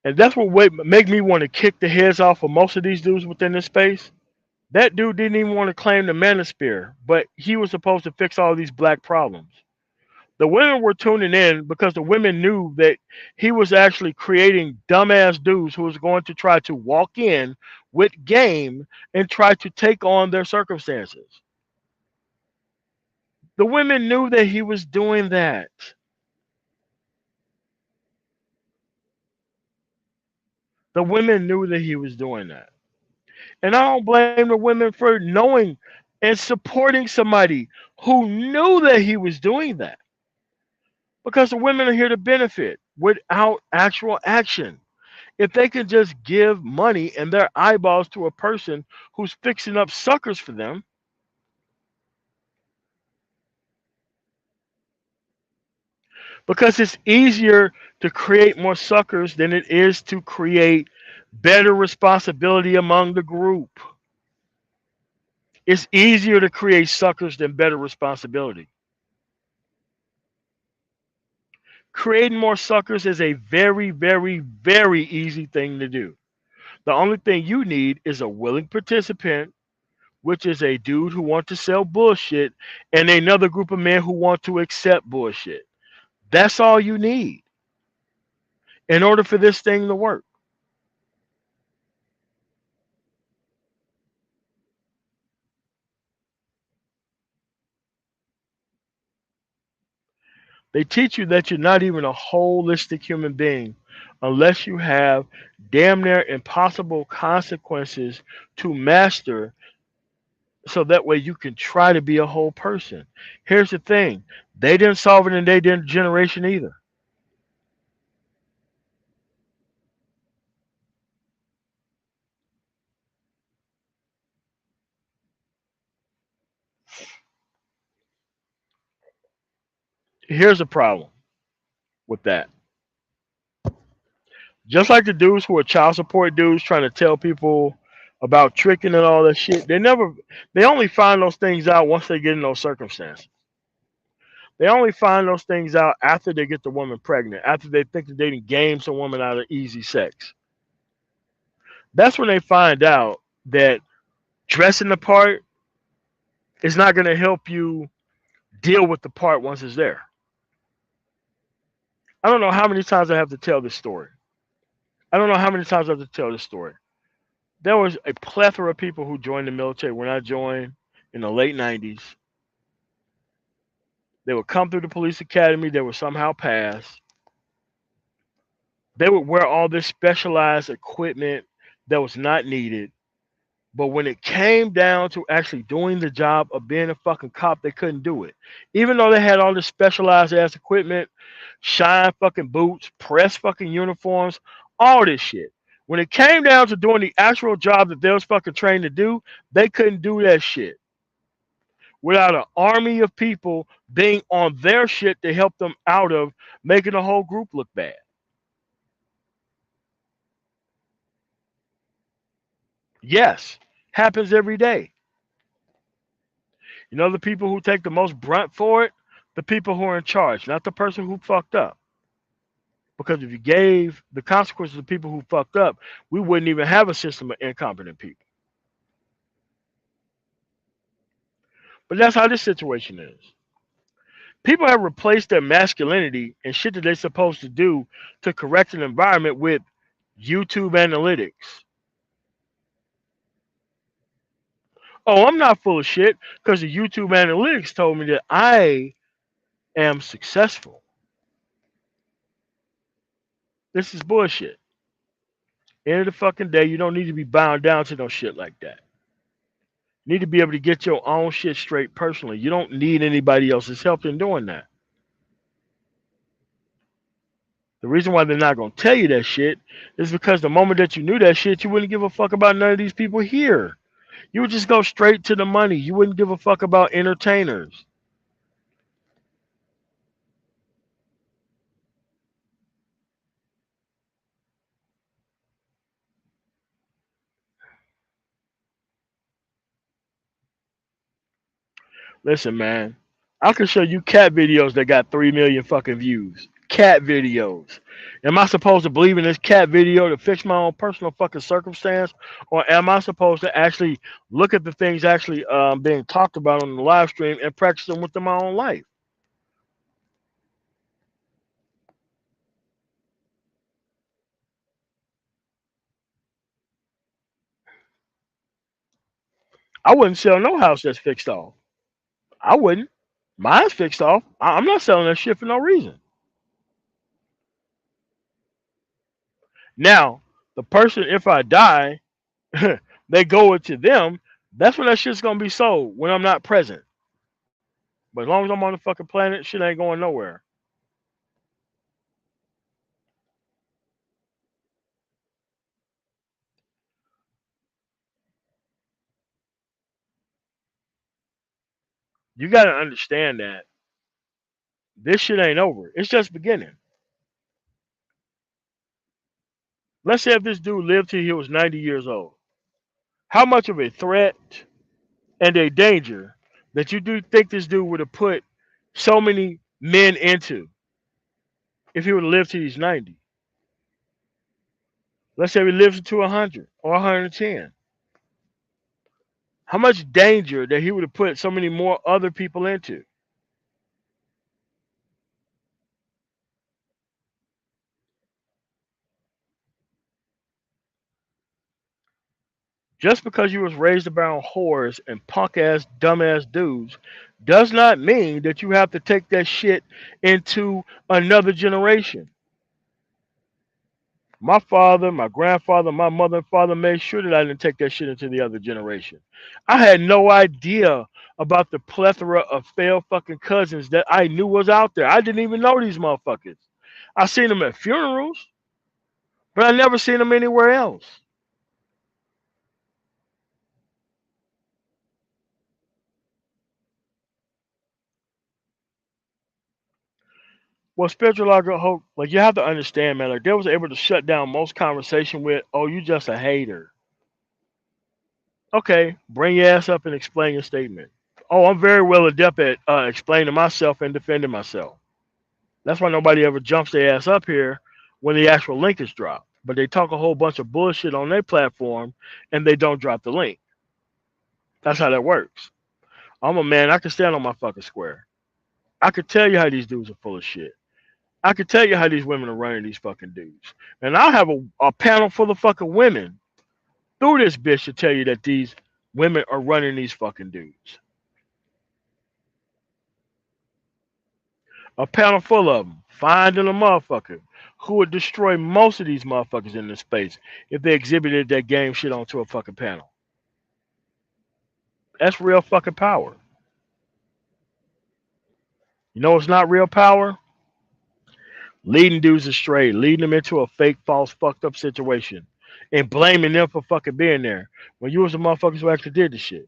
A: And that's what make me want to kick the heads off of most of these dudes within this space. That dude didn't even want to claim the manosphere, but he was supposed to fix all these black problems. The women were tuning in because the women knew that he was actually creating dumbass dudes who was going to try to walk in with game and try to take on their circumstances. The women knew that he was doing that. The women knew that he was doing that. And I don't blame the women for knowing and supporting somebody who knew that he was doing that. Because the women are here to benefit without actual action. If they could just give money and their eyeballs to a person who's fixing up suckers for them, because it's easier to create more suckers than it is to create better responsibility among the group. It's easier to create suckers than better responsibility. Creating more suckers is a very, very, very easy thing to do. The only thing you need is a willing participant, which is a dude who wants to sell bullshit, and another group of men who want to accept bullshit. That's all you need in order for this thing to work. They teach you that you're not even a holistic human being unless you have damn near impossible consequences to master so that way you can try to be a whole person. Here's the thing, they didn't solve it in their generation either. Here's the problem. with that. Just like the dudes who are child support dudes trying to tell people about tricking and all that shit, they only find those things out once they get in those circumstances. They only find those things out after they get the woman pregnant, after they think that they can game some woman out of easy sex. That's when they find out that dressing the part is not going to help you deal with the part once it's there. I don't know how many times I have to tell this story. I don't know how many times I have to tell this story. There was a plethora of people who joined the military when I joined in the late 90s. They would come through the police academy, they would somehow pass. They would wear all this specialized equipment that was not needed. But when it came down to actually doing the job of being a fucking cop, they couldn't do it. Even though they had all this specialized ass equipment, shine fucking boots, press fucking uniforms, all this shit. When it came down to doing the actual job that they was fucking trained to do, they couldn't do that shit without an army of people being on their shit to help them out of making the whole group look bad. Yes, happens every day. You know the people who take the most brunt for it? The people who are in charge, not the person who fucked up. Because if you gave the consequences to people who fucked up, we wouldn't even have a system of incompetent people. But that's how this situation is. People have replaced their masculinity and shit that they're supposed to do to correct an environment with YouTube analytics. Oh, I'm not full of shit because the YouTube analytics told me that I am successful. This is bullshit. End of the fucking day, you don't need to be bound down to no shit like that. You need to be able to get your own shit straight personally. You don't need anybody else's help in doing that. The reason why they're not gonna tell you that shit is because the moment that you knew that shit, you wouldn't give a fuck about none of these people here. You would just go straight to the money. You wouldn't give a fuck about entertainers. Listen, man, I can show you cat videos that got 3 million fucking views. Cat videos. Am I supposed to believe in this cat video to fix my own personal fucking circumstance, or am I supposed to actually look at the things actually being talked about on the live stream and practice them within my own life? I wouldn't sell no house that's fixed off. I wouldn't. Mine's fixed off. I'm not selling that shit for no reason. Now, the person, if I die, they go into them. That's when that shit's gonna be sold when I'm not present. But as long as I'm on the fucking planet, shit ain't going nowhere. You gotta understand that this shit ain't over. It's just beginning. Let's say if this dude lived till he was 90 years old. How much of a threat and a danger that you do think this dude would have put so many men into if he would have lived till he's 90? Let's say he lives to 100 or 110. How much danger that he would have put so many more other people into? Just because you was raised around whores and punk ass, dumbass dudes does not mean that you have to take that shit into another generation. My father, my grandfather, my mother and father made sure that I didn't take that shit into the other generation. I had no idea about the plethora of failed fucking cousins that I knew was out there. I didn't even know these motherfuckers. I seen them at funerals, but I never seen them anywhere else. Well, spiritual hope, like you have to understand, man. Like they was able to shut down most conversation with, "Oh, you just a hater." Okay, bring your ass up and explain your statement. Oh, I'm very well adept at explaining myself and defending myself. That's why nobody ever jumps their ass up here when the actual link is dropped. But they talk a whole bunch of bullshit on their platform and they don't drop the link. That's how that works. I'm a man. I can stand on my fucking square. I could tell you how these dudes are full of shit. I could tell you how these women are running these fucking dudes. And I'll have a panel full of fucking women through this bitch to tell you that these women are running these fucking dudes. A panel full of them, finding a motherfucker who would destroy most of these motherfuckers in this space if they exhibited that game shit onto a fucking panel. That's real fucking power. You know what's not real power? Leading dudes astray, leading them into a fake, false, fucked up situation, and blaming them for fucking being there when you was the motherfuckers who actually did the shit.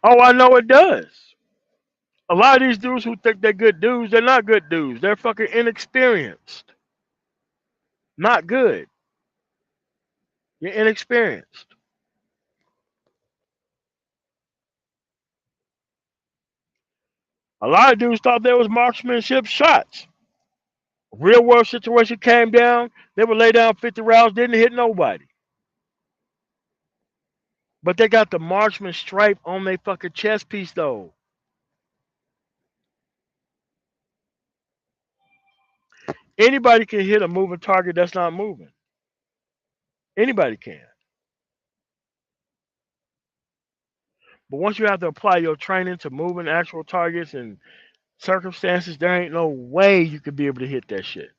A: Oh, I know it does. A lot of these dudes who think they're good dudes, they're not good dudes. They're fucking inexperienced. Not good. You're inexperienced. A lot of dudes thought there was marksmanship shots. Real world situation came down, they would lay down 50 rounds, didn't hit nobody. But they got the marksman stripe on their fucking chest piece though. Anybody can hit a moving target that's not moving. Anybody can. But once you have to apply your training to moving actual targets and circumstances, there ain't no way you could be able to hit that shit.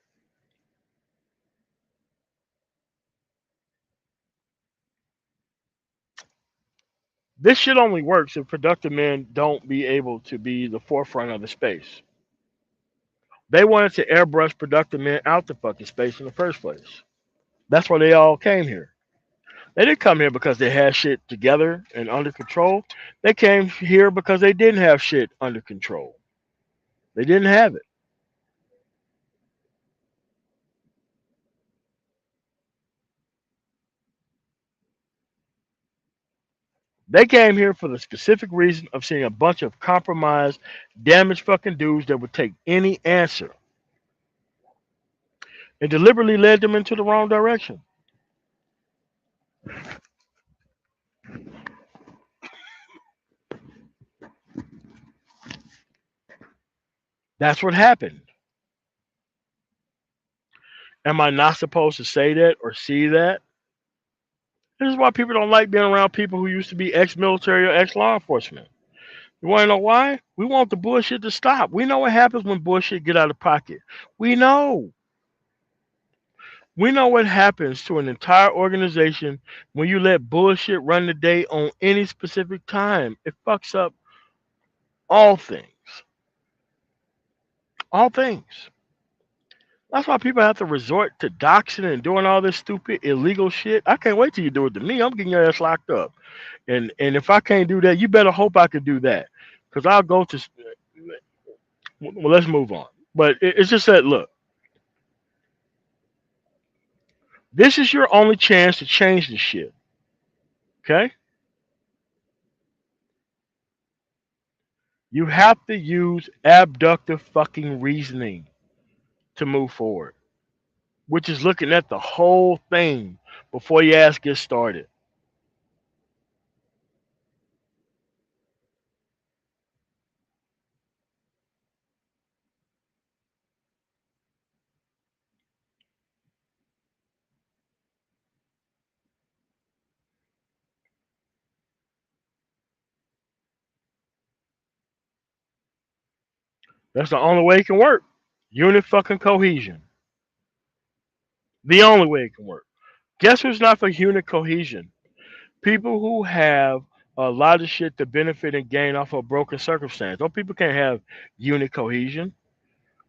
A: This shit only works if productive men don't be able to be the forefront of the space. They wanted to airbrush productive men out the fucking space in the first place. That's why they all came here. They didn't come here because they had shit together and under control. They came here because they didn't have shit under control. They didn't have it. They came here for the specific reason of seeing a bunch of compromised, damaged fucking dudes that would take any answer and deliberately led them into the wrong direction. That's what happened. Am I not supposed to say that or see that? This is why people don't like being around people who used to be ex-military or ex-law enforcement. You want to know why? We want the bullshit to stop. We know what happens when bullshit get out of pocket. We know. We know what happens to an entire organization when you let bullshit run the day on any specific time. It fucks up all things. All things. That's why people have to resort to doxing and doing all this stupid illegal shit. I can't wait till you do it to me. I'm getting your ass locked up. And if I can't do that, you better hope I can do that. Because I'll go to. Well, let's move on. But it's just that, look, this is your only chance to change this shit. Okay? You have to use abductive fucking reasoning to move forward, which is looking at the whole thing before your ass gets started. That's the only way it can work. Unit fucking cohesion. The only way it can work. Guess who's not for unit cohesion? People who have a lot of shit to benefit and gain off of a broken circumstance. Those people can't have unit cohesion.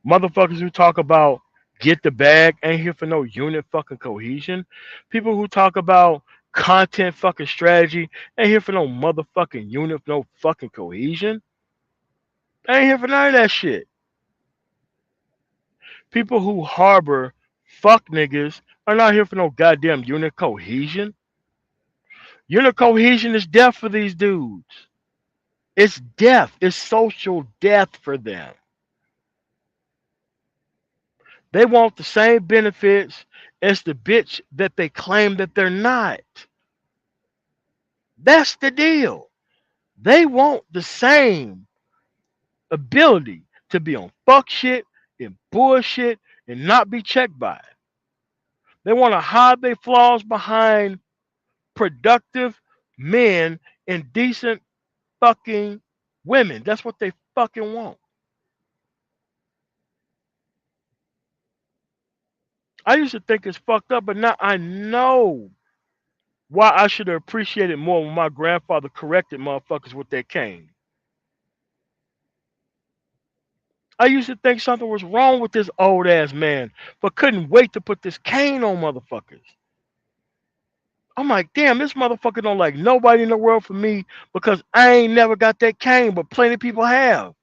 A: Motherfuckers who talk about get the bag ain't here for no unit fucking cohesion. People who talk about content fucking strategy. Ain't here for no motherfucking unit, no fucking cohesion. I ain't here for none of that shit. People who harbor fuck niggas are not here for no goddamn unit cohesion. Unit cohesion is death for these dudes. It's death. It's social death for them. They want the same benefits as the bitch that they claim that they're not. That's the deal. They want the same ability to be on fuck shit and bullshit and not be checked by it. They want to hide their flaws behind productive men and decent fucking women. That's what they fucking want. I used to think it's fucked up, but now I know why I should have appreciated more when my grandfather corrected motherfuckers with their cane. I used to think something was wrong with this old ass man, but couldn't wait to put this cane on motherfuckers. I'm like, damn, this motherfucker don't like nobody in the world for me because I ain't never got that cane, but plenty of people have.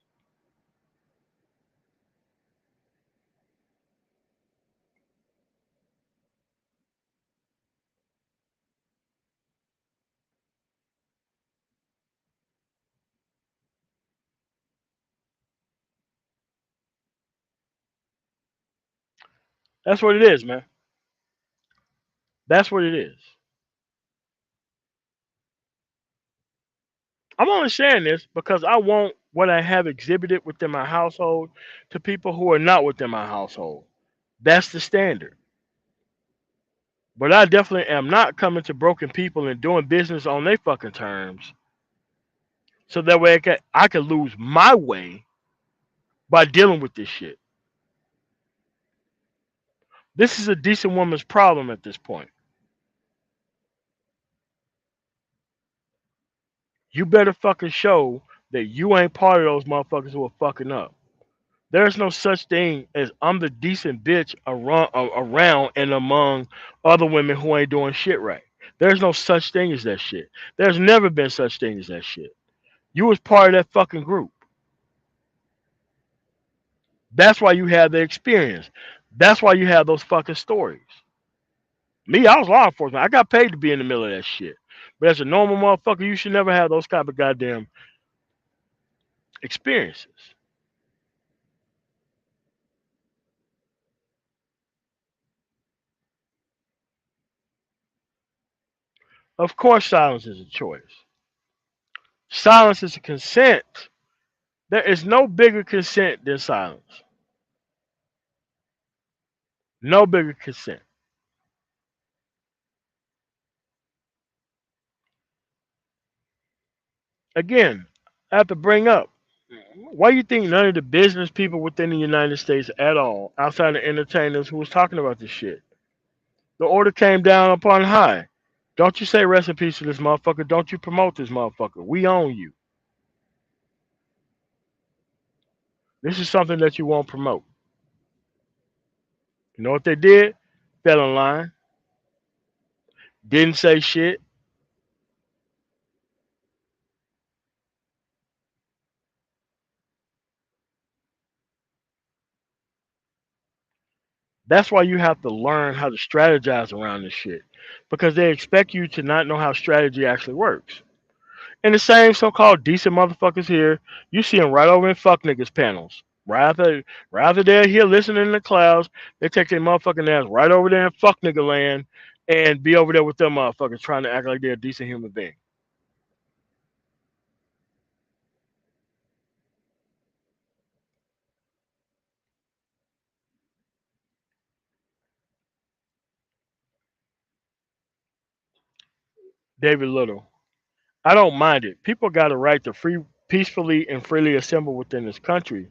A: That's what it is, man. That's what it is. I'm only sharing this because I want what I have exhibited within my household to people who are not within my household. That's the standard. But I definitely am not coming to broken people and doing business on their fucking terms. So that way I can lose my way by dealing with this shit. This is a decent woman's problem at this point. You better fucking show that you ain't part of those motherfuckers who are fucking up. There's no such thing as I'm the decent bitch around and among other women who ain't doing shit right. There's no such thing as that shit. There's never been such thing as that shit. You was part of that fucking group. That's why you have the experience. That's why you have those fucking stories. Me, I was law enforcement. I got paid to be in the middle of that shit. But as a normal motherfucker, you should never have those type of goddamn experiences. Of course, silence is a choice. Silence is a consent. There is no bigger consent than silence. No bigger consent. Again, I have to bring up why you think none of the business people within the United States at all, outside of entertainers who was talking about this shit, the order came down upon high. Don't you say rest in peace to this motherfucker. Don't you promote this motherfucker. We own you. This is something that you won't promote. You know what they did? Fell in line. Didn't say shit. That's why you have to learn how to strategize around this shit. Because they expect you to not know how strategy actually works. And the same so-called decent motherfuckers here, you see them right over in fuck niggas panels. Rather they're here listening in the clouds, they take their motherfucking ass right over there in fuck nigga land and be over there with them motherfuckers trying to act like they're a decent human being. David Little. I don't mind it. People got a right to free peacefully and freely assemble within this country.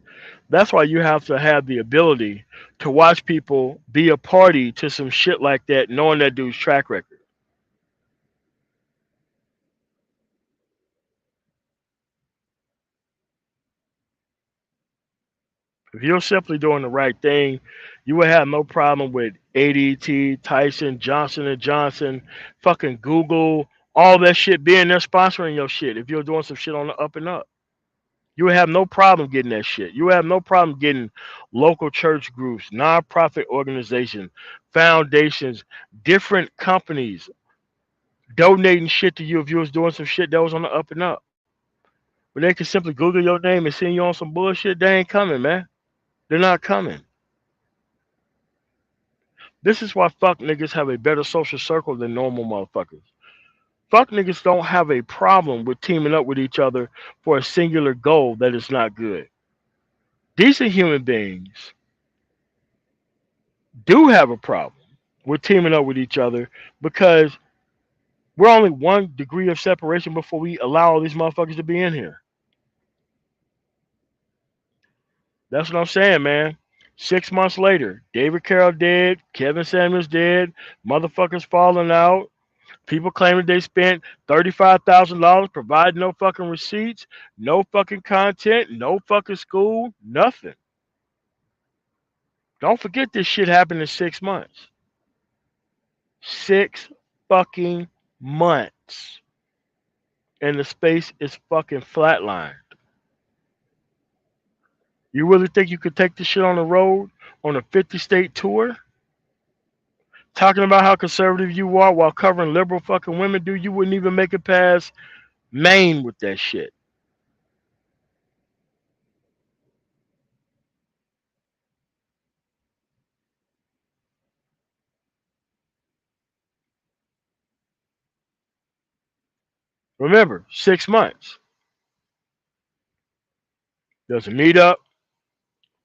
A: That's why you have to have the ability to watch people be a party to some shit like that, knowing that dude's track record. If you're simply doing the right thing, you would have no problem with ADT, Tyson, Johnson and Johnson, fucking Google, all that shit being there sponsoring your shit. If you're doing some shit on the up and up, you would have no problem getting that shit. You would have no problem getting local church groups, nonprofit organizations, foundations, different companies donating shit to you if you was doing some shit that was on the up and up. But they can simply Google your name and send you on some bullshit. They ain't coming, man. They're not coming. This is why fuck niggas have a better social circle than normal motherfuckers. Fuck niggas don't have a problem with teaming up with each other for a singular goal that is not good. Decent human beings do have a problem with teaming up with each other because we're only 1 degree of separation before we allow all these motherfuckers to be in here. That's what I'm saying, man. 6 months later, David Carroll dead, Kevin Samuels dead, motherfuckers falling out, people claiming they spent $35,000 providing no fucking receipts, no fucking content, no fucking school, nothing. Don't forget this shit happened in 6 months. 6 fucking months. And the space is fucking flatlined. You really think you could take this shit on the road on a 50 state tour? Talking about how conservative you are while covering liberal fucking women, dude, you wouldn't even make it past Maine with that shit. Remember, 6 months. There's a meetup,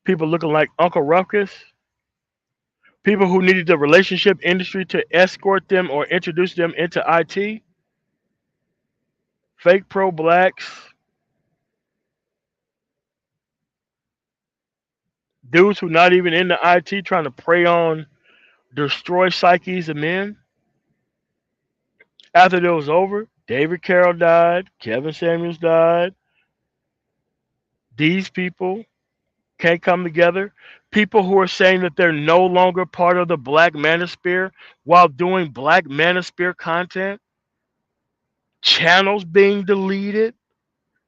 A: people looking like Uncle Ruckus, people who needed the relationship industry to escort them or introduce them into IT, fake pro blacks, dudes who not even in the IT trying to prey on, destroy psyches of men. After it was over, David Carroll died, Kevin Samuels died. These people can't come together. People who are saying that they're no longer part of the black manosphere while doing black manosphere content, channels being deleted,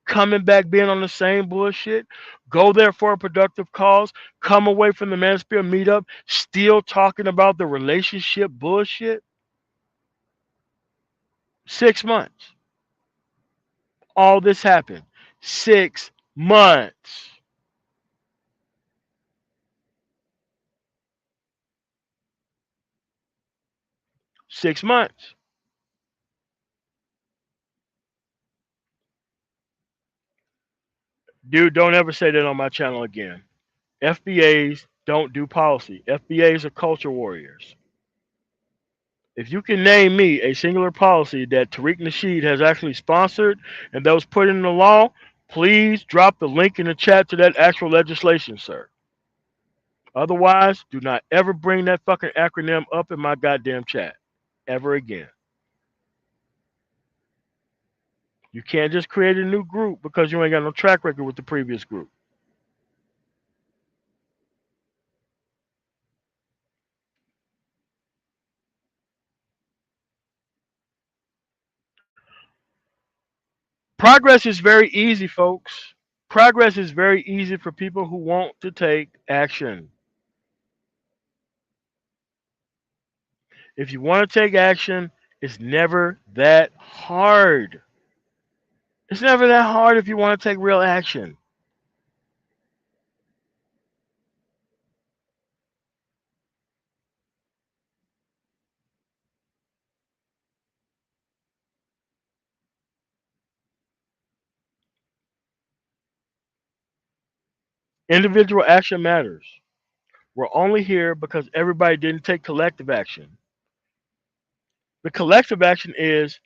A: coming back being on the same bullshit, go there for a productive cause, come away from the manosphere meetup, still talking about the relationship bullshit. 6 months. All this happened. 6 months. 6 months. Dude, don't ever say that on my channel again. FBAs don't do policy. FBAs are culture warriors. If you can name me a singular policy that Tariq Nasheed has actually sponsored and that was put in the law, please drop the link in the chat to that actual legislation, sir. Otherwise, do not ever bring that fucking acronym up in my goddamn chat. Ever again. You can't just create a new group because you ain't got no track record with the previous group. Progress is very easy, folks. Progress is very easy for people who want to take action. If you want to take action, it's never that hard. It's never that hard if you want to take real action. Individual action matters. We're only here because everybody didn't take collective action. The collective action is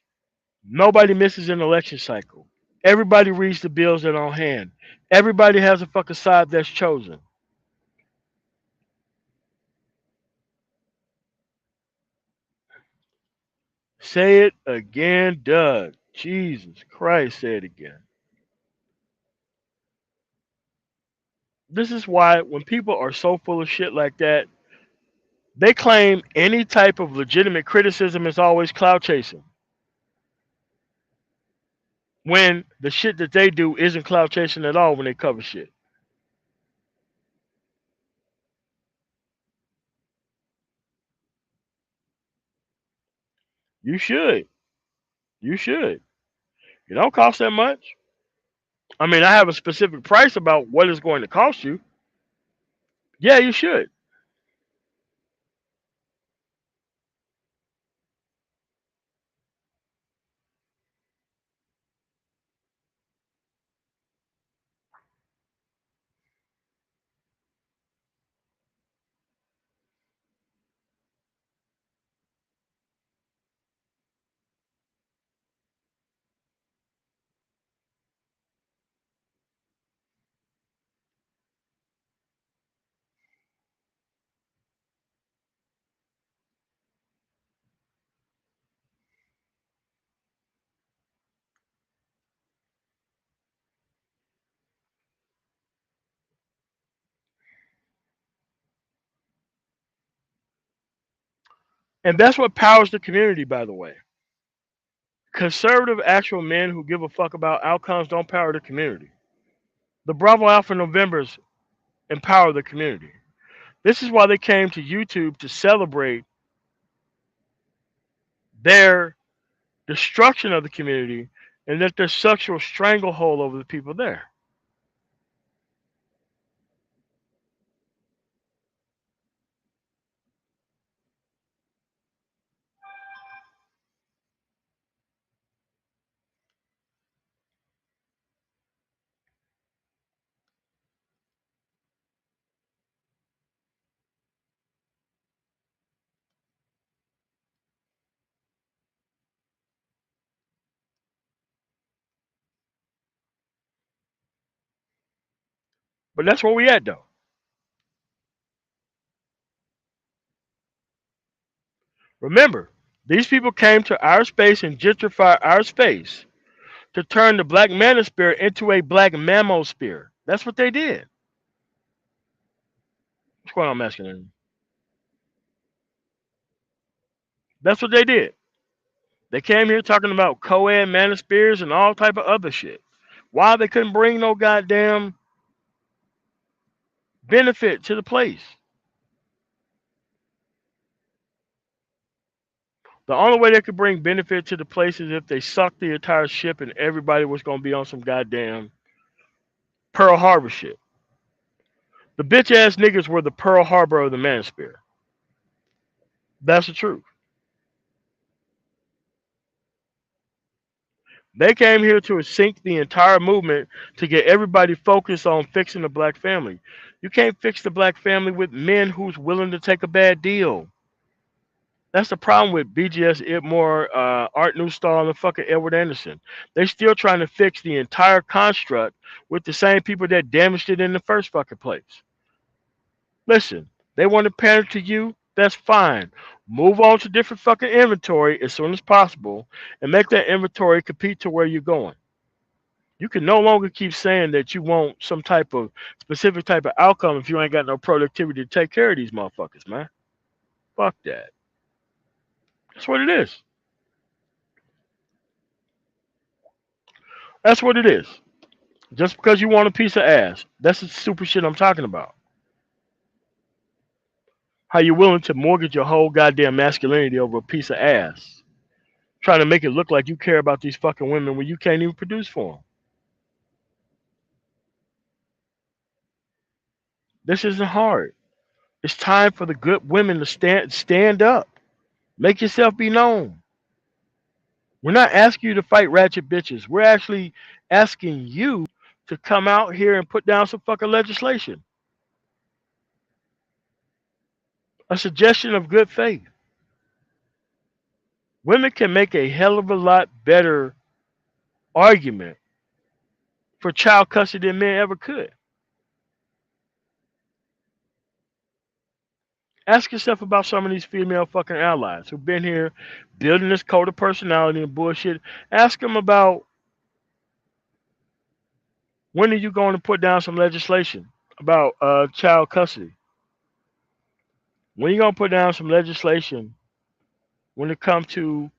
A: nobody misses an election cycle. Everybody reads the bills that are on hand. Everybody has a fucking side that's chosen. Say it again, Doug. Jesus Christ, say it again. This is why when people are so full of shit like that, they claim any type of legitimate criticism is always cloud chasing. When the shit that they do isn't cloud chasing at all when they cover shit. You should. You should. It don't cost that much. I mean, I have a specific price about what it's going to cost you. Yeah, you should. And that's what powers the community, by the way. Conservative actual men who give a fuck about outcomes don't power the community. The Bravo Alpha Novembers empower the community. This is why they came to YouTube to celebrate their destruction of the community and that their sexual stranglehold over the people there. But that's where we at though. Remember, these people came to our space and gentrified our space to turn the black manosphere into a black mammosphere. That's what they did. What's going on, masculine? That's what they did. They came here talking about co-ed manospheres and all type of other shit. Why they couldn't bring no goddamn benefit to the place? The only way they could bring benefit to the place is if they sucked the entire ship and everybody was gonna be on some goddamn Pearl Harbor shit. The bitch ass niggas were the Pearl Harbor of the manosphere. That's the truth. They came here to sink the entire movement to get everybody focused on fixing the black family. You can't fix the black family with men who's willing to take a bad deal. That's the problem with BGS, Itmore, Art Newstall, and fucking Edward Anderson. They're still trying to fix the entire construct with the same people that damaged it in the first fucking place. Listen, they want to pander to you. That's fine. Move on to different fucking inventory as soon as possible and make that inventory compete to where you're going. You can no longer keep saying that you want some type of specific type of outcome if you ain't got no productivity to take care of these motherfuckers, man. Fuck that. That's what it is. That's what it is. Just because you want a piece of ass. That's the stupid shit I'm talking about. How you willing to mortgage your whole goddamn masculinity over a piece of ass. Trying to make it look like you care about these fucking women when you can't even produce for them. This isn't hard. It's time for the good women to stand up. Make yourself be known. We're not asking you to fight ratchet bitches. We're actually asking you to come out here and put down some fucking legislation. A suggestion of good faith. Women can make a hell of a lot better argument for child custody than men ever could. Ask yourself about some of these female fucking allies who've been here building this code of personality and bullshit. Ask them about when are you going to put down some legislation about child custody. When you gonna put down some legislation when it comes to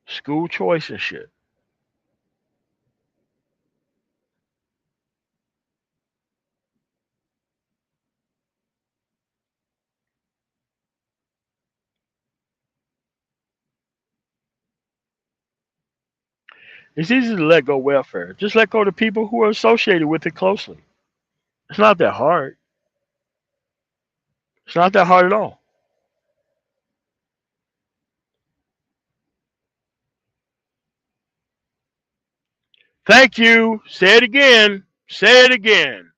A: school choice and shit? It's easy to let go welfare. Just let go the people who are associated with it closely. It's not that hard. It's not that hard at all. Thank you. Say it again. Say it again.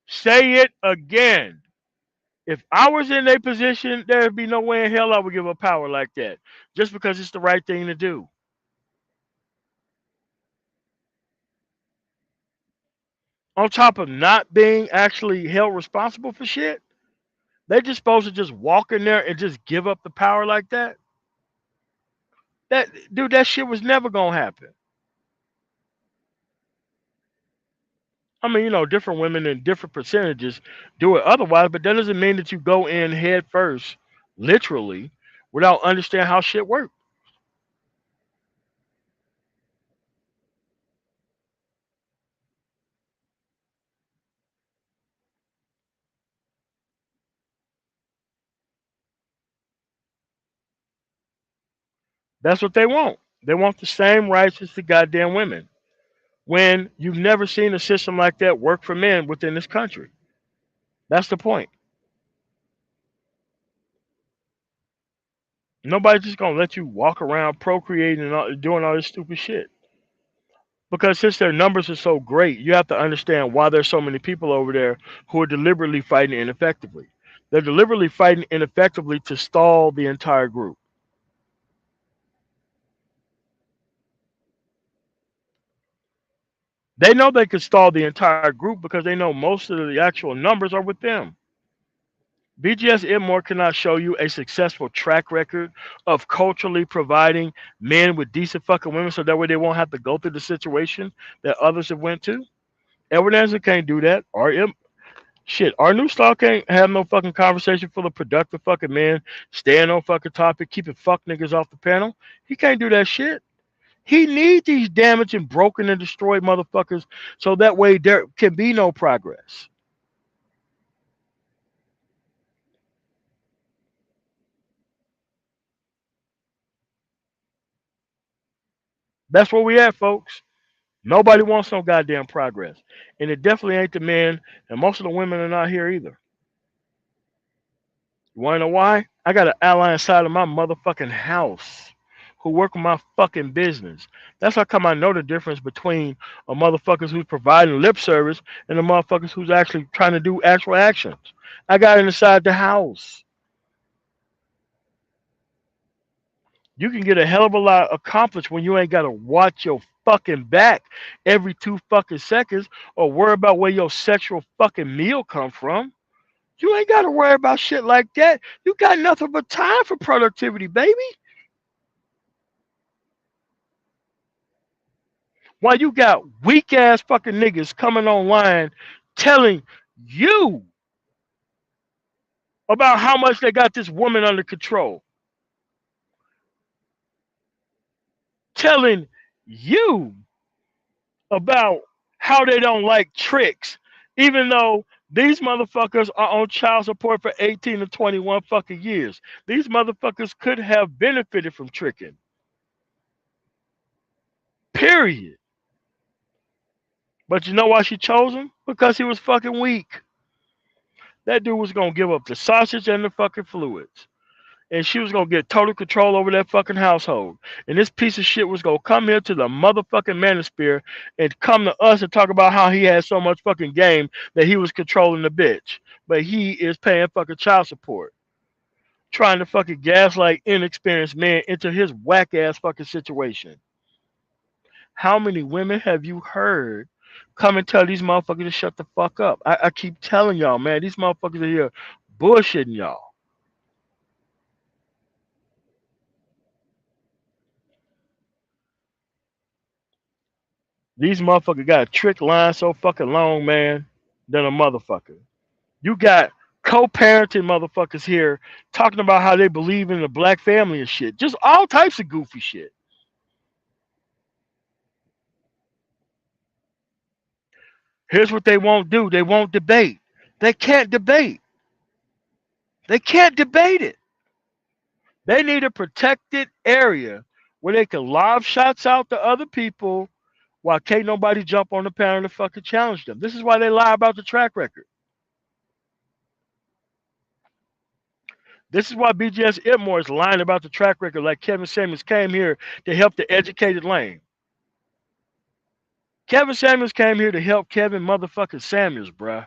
A: Say it again. If I was in a position, there'd be no way in hell I would give up power like that. Just because it's the right thing to do. On top of not being actually held responsible for shit, they just supposed to just walk in there and just give up the power like that. That dude, that shit was never gonna happen. I mean, different women in different percentages do it otherwise, but that doesn't mean that you go in head first, literally, without understanding how shit works. That's what they want. They want the same rights as the goddamn women. When you've never seen a system like that work for men within this country. That's the point. Nobody's just gonna let you walk around procreating and doing all this stupid shit. Because since their numbers are so great, you have to understand why there's so many people over there who are deliberately fighting ineffectively. They're deliberately fighting ineffectively to stall the entire group. They know they could stall the entire group because they know most of the actual numbers are with them. BGS Itmore cannot show you a successful track record of culturally providing men with decent fucking women so that way they won't have to go through the situation that others have went to. Edward Anderson can't do that. Shit, our new star can't have no fucking conversation full of productive fucking men, staying on fucking topic, keeping fuck niggas off the panel. He can't do that shit. He needs these damaged and broken and destroyed motherfuckers so that way there can be no progress. That's where we at, folks. Nobody wants no goddamn progress. And it definitely ain't the men, and most of the women are not here either. You wanna know why? I got an ally inside of my motherfucking house who work with my fucking business. That's how come I know the difference between a motherfuckers who's providing lip service and the motherfuckers who's actually trying to do actual actions. I got it inside the house. You can get a hell of a lot accomplished when you ain't gotta watch your fucking back every 2 fucking seconds or worry about where your sexual fucking meal come from. You ain't gotta worry about shit like that. You got nothing but time for productivity, baby. While you got weak ass fucking niggas coming online telling you about how much they got this woman under control, telling you about how they don't like tricks, even though these motherfuckers are on child support for 18 to 21 fucking years. These motherfuckers could have benefited from tricking. Period. But you know why she chose him? Because he was fucking weak. That dude was gonna give up the sausage and the fucking fluids. And she was gonna get total control over that fucking household. And this piece of shit was gonna come here to the motherfucking manosphere and come to us and talk about how he had so much fucking game that he was controlling the bitch. But he is paying fucking child support. Trying to fucking gaslight inexperienced men into his whack ass fucking situation. How many women have you heard come and tell these motherfuckers to shut the fuck up? I keep telling y'all, man, these motherfuckers are here bullshitting y'all. These motherfuckers got a trick line so fucking long, man, than a motherfucker. You got co-parenting motherfuckers here talking about how they believe in the black family and shit. Just all types of goofy shit. Here's what they won't do. They won't debate. They can't debate. They can't debate it. They need a protected area where they can lob shots out to other people while can't nobody jump on the panel to fucking challenge them. This is why they lie about the track record. This is why BGS Itmore is lying about the track record like Kevin Samuels came here to help the educated lame. Kevin Samuels came here to help Kevin motherfucking Samuels, bruh.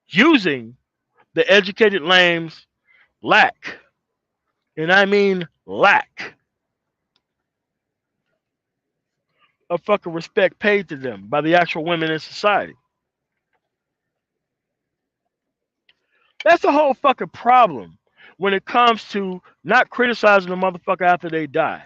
A: Using the educated lame's lack, and I mean lack, of fucking respect paid to them by the actual women in society. That's the whole fucking problem when it comes to not criticizing the motherfucker after they die.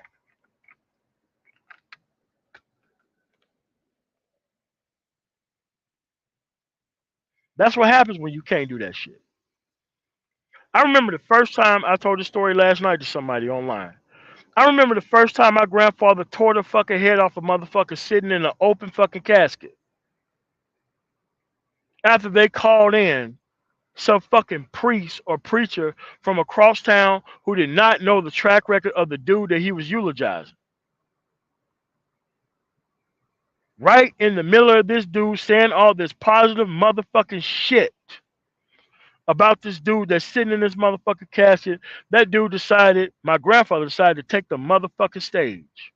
A: That's what happens when you can't do that shit. I remember the first time I told this story last night to somebody online. I remember the first time my grandfather tore the fucking head off a motherfucker sitting in an open fucking casket after they called in some fucking priest or preacher from across town who did not know the track record of the dude that he was eulogizing. Right in the middle of this dude saying all this positive motherfucking shit about this dude that's sitting in this motherfucking casket, that dude decided, my grandfather decided to take the motherfucking stage.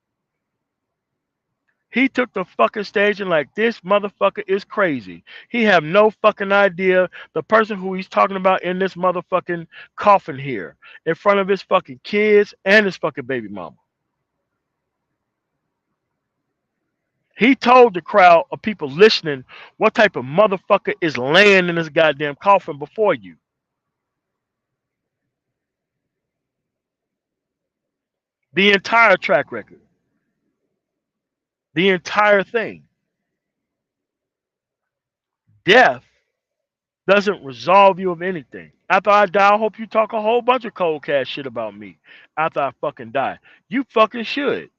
A: He took the fucking stage and like, this motherfucker is crazy. He have no fucking idea the person who he's talking about in this motherfucking coffin here in front of his fucking kids and his fucking baby mama. He told the crowd of people listening what type of motherfucker is laying in this goddamn coffin before you. The entire track record. The entire thing. Death doesn't resolve you of anything. After I die, I hope you talk a whole bunch of cold cash shit about me after I fucking die. You fucking should.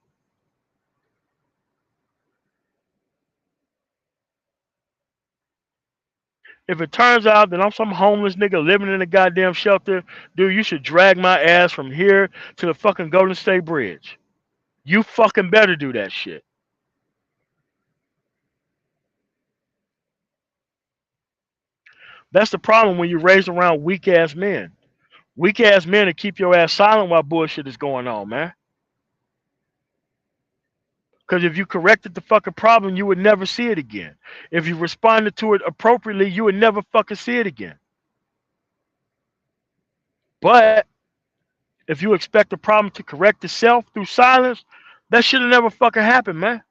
A: If it turns out that I'm some homeless nigga living in a goddamn shelter, dude, you should drag my ass from here to the fucking Golden State Bridge. You fucking better do that shit. That's the problem when you're raised around weak ass men. Weak ass men to keep your ass silent while bullshit is going on, man. Because if you corrected the fucking problem, you would never see it again. If you responded to it appropriately, you would never fucking see it again. But if you expect the problem to correct itself through silence, that should have never fucking happened, man.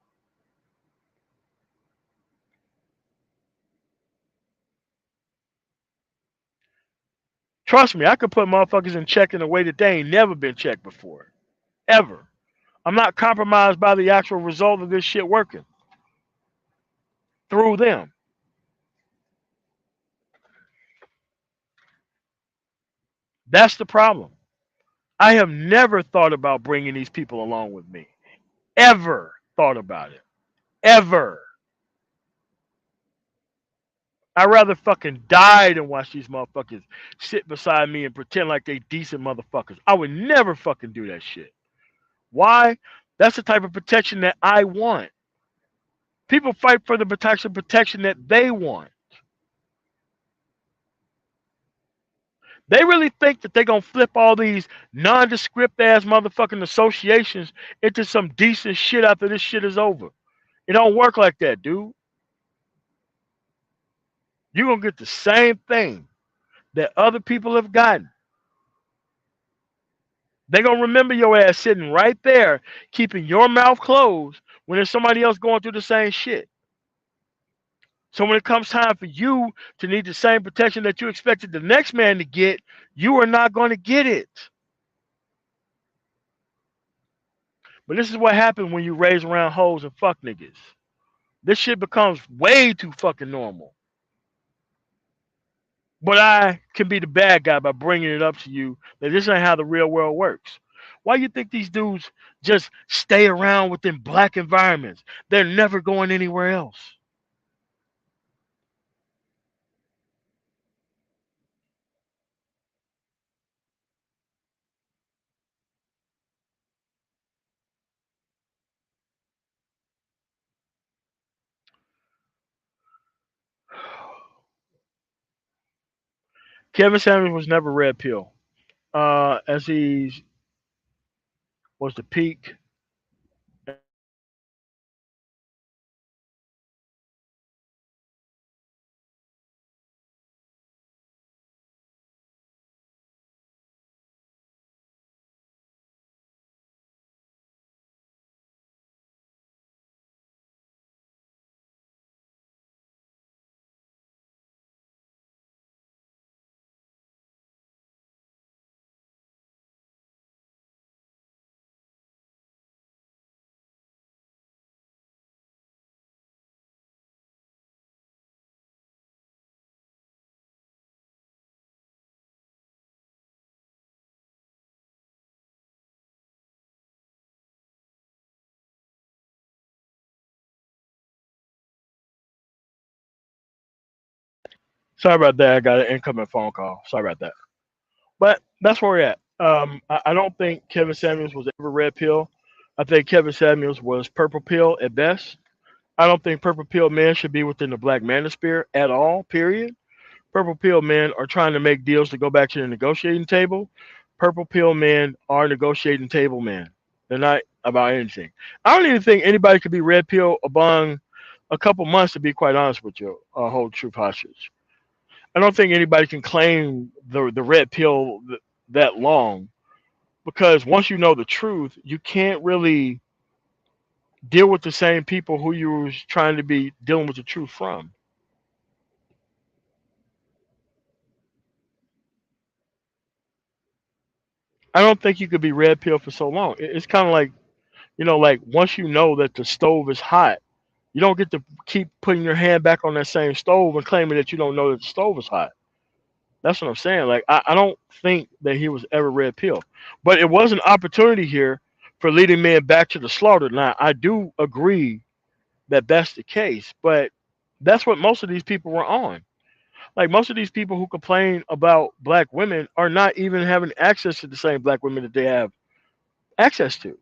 A: Trust me, I could put motherfuckers in check in a way that they ain't never been checked before. Ever. I'm not compromised by the actual result of this shit working through them. That's the problem. I have never thought about bringing these people along with me. Ever thought about it. Ever. I'd rather fucking die than watch these motherfuckers sit beside me and pretend like they decent motherfuckers. I would never fucking do that shit. Why? That's the type of protection that I want. People fight for the protection that they want. They really think that they're gonna flip all these nondescript ass motherfucking associations into some decent shit after this shit is over. It don't work like that, dude. You're gonna get the same thing that other people have gotten. They're gonna remember your ass sitting right there, keeping your mouth closed when there's somebody else going through the same shit. So when it comes time for you to need the same protection that you expected the next man to get, you are not going to get it. But this is what happens when you raise around hoes and fuck niggas. This shit becomes way too fucking normal. But I can be the bad guy by bringing it up to you that this ain't how the real world works. Why you think these dudes just stay around within black environments? They're never going anywhere else. Kevin Samuels was never red pill. As he was the peak. Sorry about that. I got an incoming phone call. Sorry about that. But that's where we're at. I don't think Kevin Samuels was ever red pill. I think Kevin Samuels was purple pill at best. I don't think purple pill men should be within the black manosphere at all, period. Purple pill men are trying to make deals to go back to the negotiating table. Purple pill men are negotiating table men. They're not about anything. I don't even think anybody could be red pill among a couple months, to be quite honest with you, hold truth hostage. I don't think anybody can claim the red pill that long because once you know the truth, you can't really deal with the same people who you were trying to be dealing with the truth from. I don't think you could be red pill for so long. It's kind of like, like once you know that the stove is hot, you don't get to keep putting your hand back on that same stove and claiming that you don't know that the stove is hot. That's what I'm saying. Like I don't think that he was ever red pill, but it was an opportunity here for leading men back to the slaughter. Now I do agree that that's the case, but that's what most of these people were on. Like most of these people who complain about black women are not even having access to the same black women that they have access to.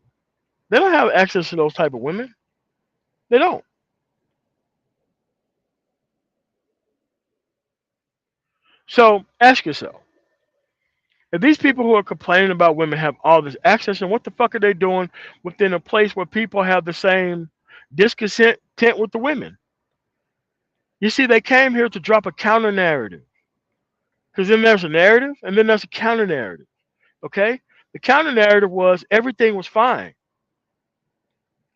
A: They don't have access to those type of women. They don't. So ask yourself, if these people who are complaining about women have all this access, and what the fuck are they doing within a place where people have the same discontent with the women? You see, they came here to drop a counter narrative. Because then there's a narrative, and then there's a counter narrative. Okay? The counter narrative was everything was fine.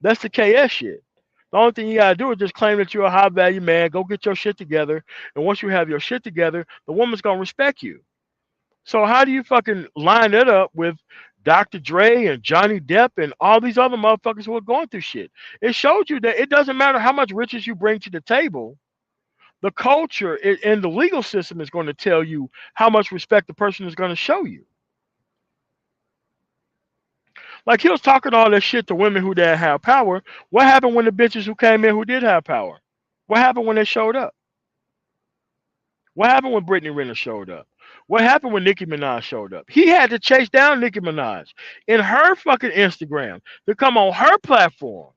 A: That's the KS shit. The only thing you gotta do is just claim that you're a high value man, go get your shit together, and once you have your shit together, the woman's gonna respect you. So how do you fucking line it up with Dr. Dre and Johnny Depp and all these other motherfuckers who are going through shit? It showed you that it doesn't matter how much riches you bring to the table. The culture and the legal system is going to tell you how much respect the person is going to show you. Like he was talking all that shit to women who didn't have power. What happened when the bitches who came in who did have power? What happened when they showed up? What happened when Brittany Renner showed up? What happened when Nicki Minaj showed up? He had to chase down Nicki Minaj in her fucking Instagram to come on her platform.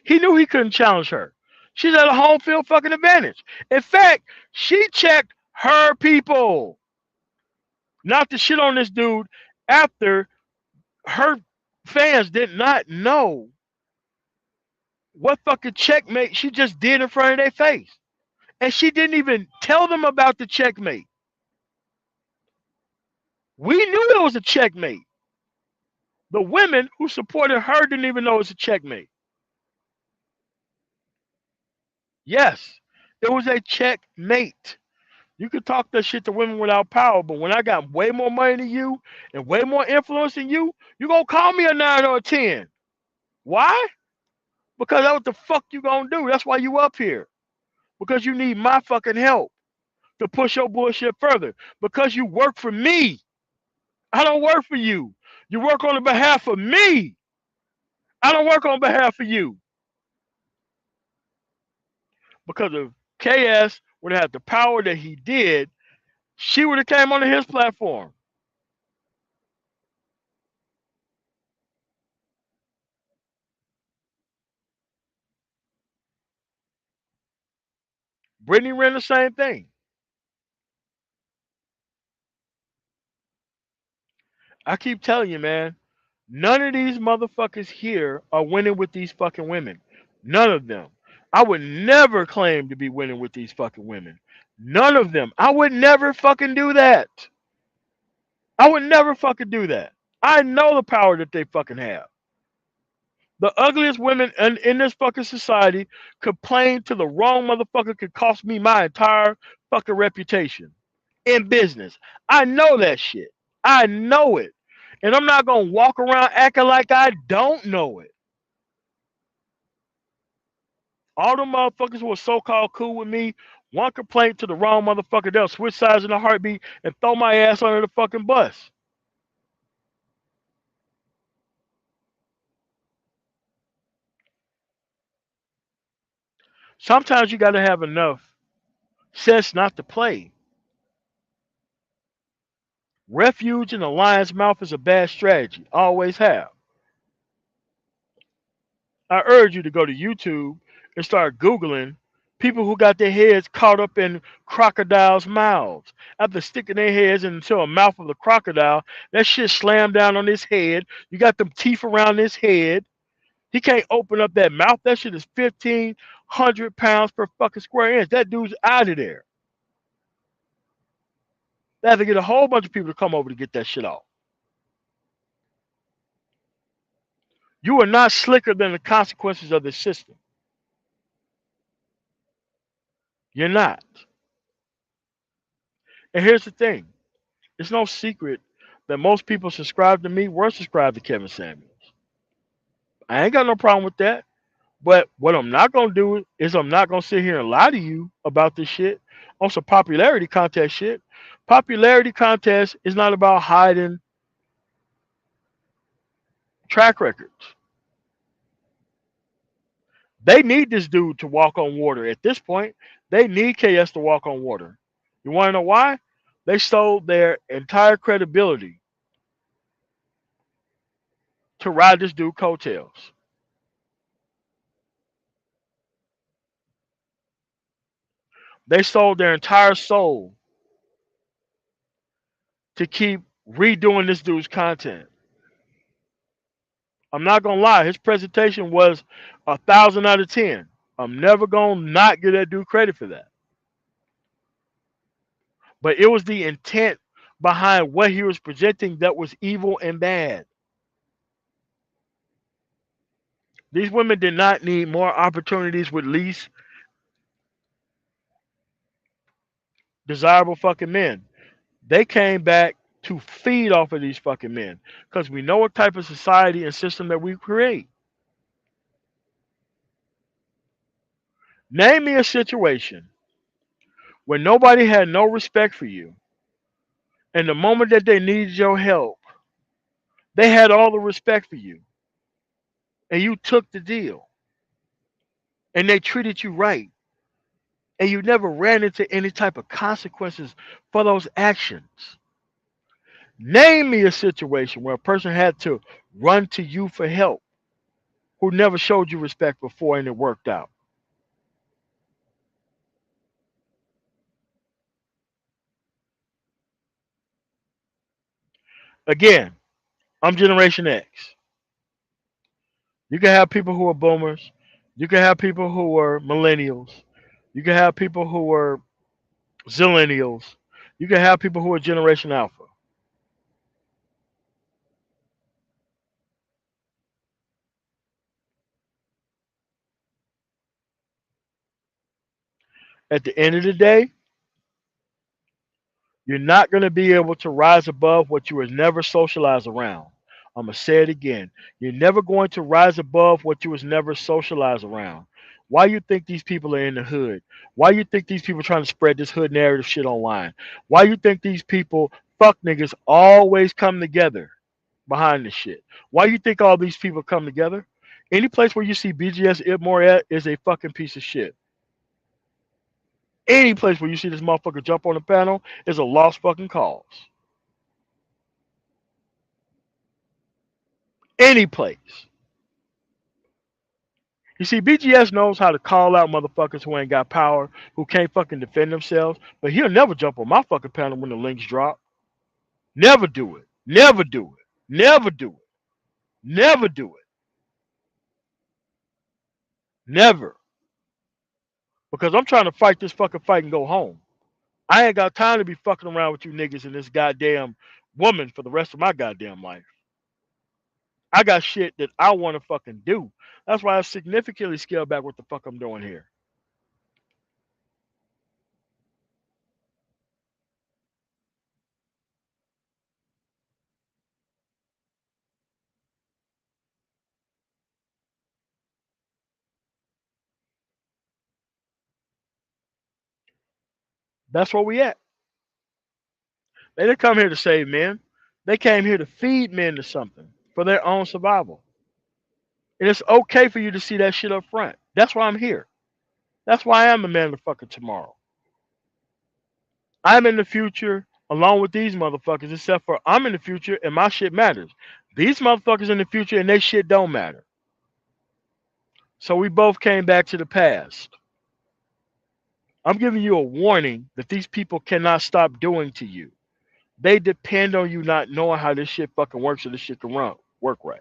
A: He knew he couldn't challenge her. She's at a home field fucking advantage. In fact, she checked her people not to shit on this dude after her fans did not know what fucking checkmate she just did in front of their face. And she didn't even tell them about the checkmate. We knew it was a checkmate. The women who supported her didn't even know it was a checkmate. Yes, it was a checkmate. You could talk that shit to women without power, but when I got way more money than you and way more influence than you gonna call me a 9 or a 10. Why? Because that's what the fuck you gonna do. That's why you up here. Because you need my fucking help to push your bullshit further. Because you work for me. I don't work for you. You work on the behalf of me. I don't work on behalf of you. Because if KS would have had the power that he did, she would have came onto his platform. Brittany ran the same thing. I keep telling you, man, none of these motherfuckers here are winning with these fucking women. None of them. I would never claim to be winning with these fucking women. None of them. I would never fucking do that. I would never fucking do that. I know the power that they fucking have. The ugliest women in this fucking society complain to the wrong motherfucker could cost me my entire fucking reputation in business. I know that shit. I know it. And I'm not gonna walk around acting like I don't know it. All the motherfuckers who are so-called cool with me, one complaint to the wrong motherfucker, they'll switch sides in a heartbeat and throw my ass under the fucking bus. Sometimes you gotta have enough sense not to play. Refuge in the lion's mouth is a bad strategy. Always have. I urge you to go to YouTube and start Googling people who got their heads caught up in crocodiles' mouths. After sticking their heads into a mouth of the crocodile, that shit slammed down on his head. You got them teeth around his head. He can't open up that mouth. That shit is 1,500 pounds per fucking square inch. That dude's out of there. They have to get a whole bunch of people to come over to get that shit off. You are not slicker than the consequences of the system. You're not. And here's the thing. It's no secret that most people subscribe to me were subscribed to Kevin Samuels. I ain't got no problem with that. But what I'm not gonna do is I'm not gonna sit here and lie to you about this shit on some popularity contest shit. Popularity contest is not about hiding track records. They need this dude to walk on water. At this point, they need KS to walk on water. You wanna know why? They sold their entire credibility to ride this dude coattails. They sold their entire soul to keep redoing this dude's content. I'm not gonna lie, his presentation was 1,000 out of 10. I'm never gonna not give that dude credit for that. But it was the intent behind what he was presenting that was evil and bad. These women did not need more opportunities with least desirable fucking men. They came back to feed off of these fucking men because we know what type of society and system that we create. Name me a situation where nobody had no respect for you, and the moment that they needed your help, they had all the respect for you, and you took the deal, and they treated you right, and you never ran into any type of consequences for those actions. Name me a situation where a person had to run to you for help who never showed you respect before and it worked out. Again, I'm Generation X. You can have people who are boomers. You can have people who are millennials. You can have people who are zillennials. You can have people who are Generation Alpha. At the end of the day, you're not going to be able to rise above what you were never socialized around. I'm going to say it again. You're never going to rise above what you was never socialized around. Why you think these people are in the hood? Why you think these people trying to spread this hood narrative shit online? Why you think these people fuck niggas always come together behind this shit? Why you think all these people come together? Any place where you see BGS Ibmore at is a fucking piece of shit. Any place where you see this motherfucker jump on the panel is a lost fucking cause. Any place. You see, BGS knows how to call out motherfuckers who ain't got power, who can't fucking defend themselves, but he'll never jump on my fucking panel when the links drop. Never do it. Never do it. Never do it. Never do it. Never. Because I'm trying to fight this fucking fight and go home. I ain't got time to be fucking around with you niggas and this goddamn woman for the rest of my goddamn life. I got shit that I want to fucking do. That's why I significantly scaled back what the fuck I'm doing here. That's where we at. They didn't come here to save men. They came here to feed men to something for their own survival. And it's okay for you to see that shit up front. That's why I'm here. That's why I am a man of the fucking tomorrow. I'm in the future along with these motherfuckers, except for I'm in the future and my shit matters. These motherfuckers in the future and their shit don't matter. So we both came back to the past. I'm giving you a warning that these people cannot stop doing to you. They depend on you not knowing how this shit fucking works so this shit can work right.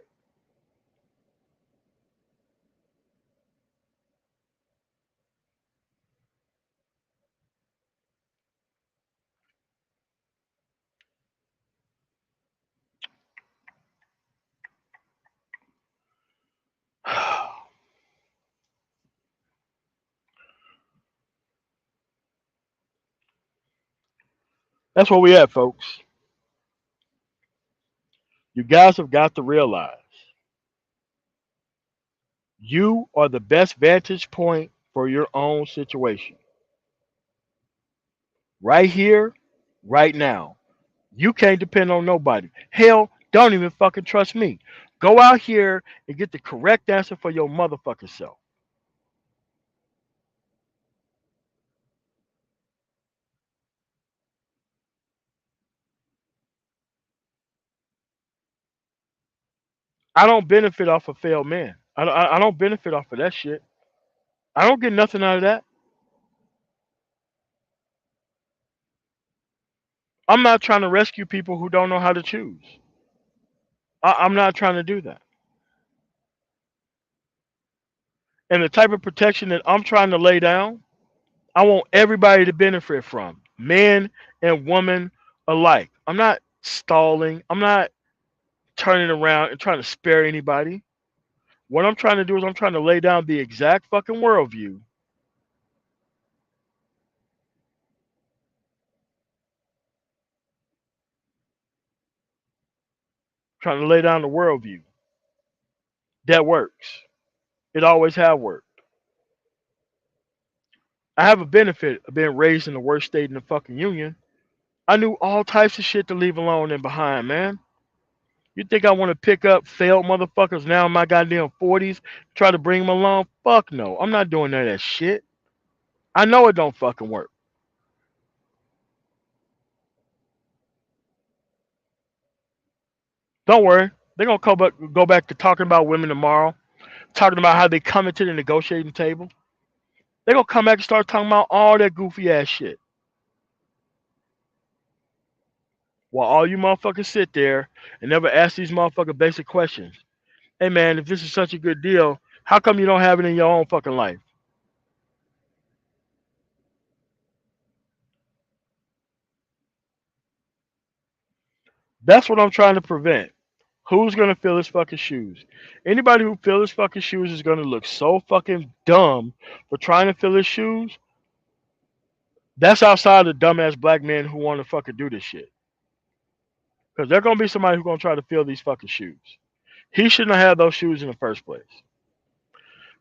A: That's where we at, folks. You guys have got to realize you are the best vantage point for your own situation. Right here, right now. You can't depend on nobody. Hell, don't even fucking trust me. Go out here and get the correct answer for your motherfucking self. I don't benefit off of failed men. I don't benefit off of that shit. I don't get nothing out of that. I'm not trying to rescue people who don't know how to choose. I'm not trying to do that. And the type of protection that I'm trying to lay down, I want everybody to benefit from, men and women alike. I'm not stalling. I'm not turning around and trying to spare anybody. What I'm trying to do is I'm trying to lay down the exact fucking worldview. Trying to lay down the worldview that works. It always have worked. I have a benefit of being raised in the worst state in the fucking union. I knew all types of shit to leave alone and behind, man. You think I want to pick up failed motherfuckers now in my goddamn 40s, try to bring them along? Fuck no. I'm not doing none of that shit. I know it don't fucking work. Don't worry. They're going to go back to talking about women tomorrow, talking about how they come into the negotiating table. They're going to come back and start talking about all that goofy ass shit. While all you motherfuckers sit there and never ask these motherfucker basic questions. Hey man, if this is such a good deal, how come you don't have it in your own fucking life? That's what I'm trying to prevent. Who's gonna fill his fucking shoes? Anybody who fills his fucking shoes is gonna look so fucking dumb for trying to fill his shoes. That's outside of dumbass black men who want to fucking do this shit. Because there's gonna be somebody who's gonna try to fill these fucking shoes. He shouldn't have had those shoes in the first place.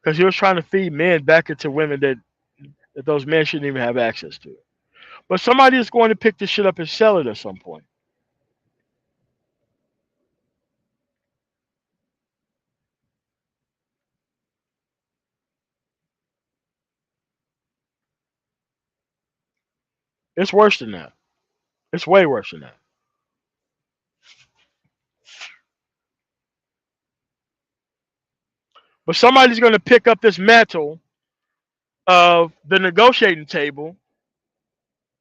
A: because he was trying to feed men back into women that those men shouldn't even have access to. But somebody is going to pick this shit up and sell it at some point. It's worse than that. It's way worse than that. But somebody's going to pick up this mantle of the negotiating table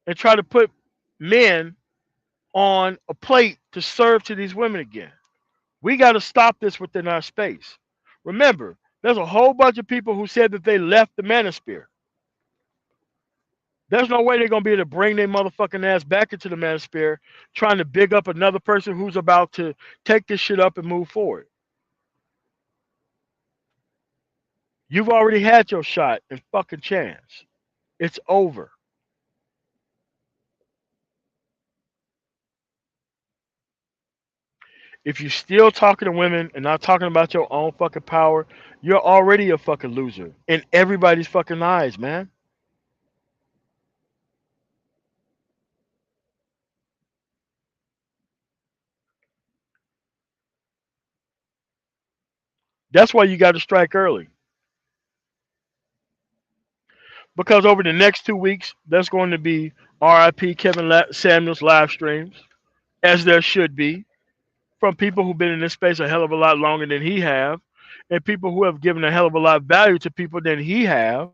A: and try to put men on a plate to serve to these women again. We got to stop this within our space. Remember, there's a whole bunch of people who said that they left the manosphere. There's no way they're going to be able to bring their motherfucking ass back into the manosphere trying to big up another person who's about to take this shit up and move forward. You've already had your shot and fucking chance. It's over. If you're still talking to women and not talking about your own fucking power, you're already a fucking loser in everybody's fucking eyes, man. That's why you got to strike early. Because over the next 2 weeks, there's going to be RIP Kevin Samuels live streams, as there should be, from people who've been in this space a hell of a lot longer than he have, and people who have given a hell of a lot of value to people than he have.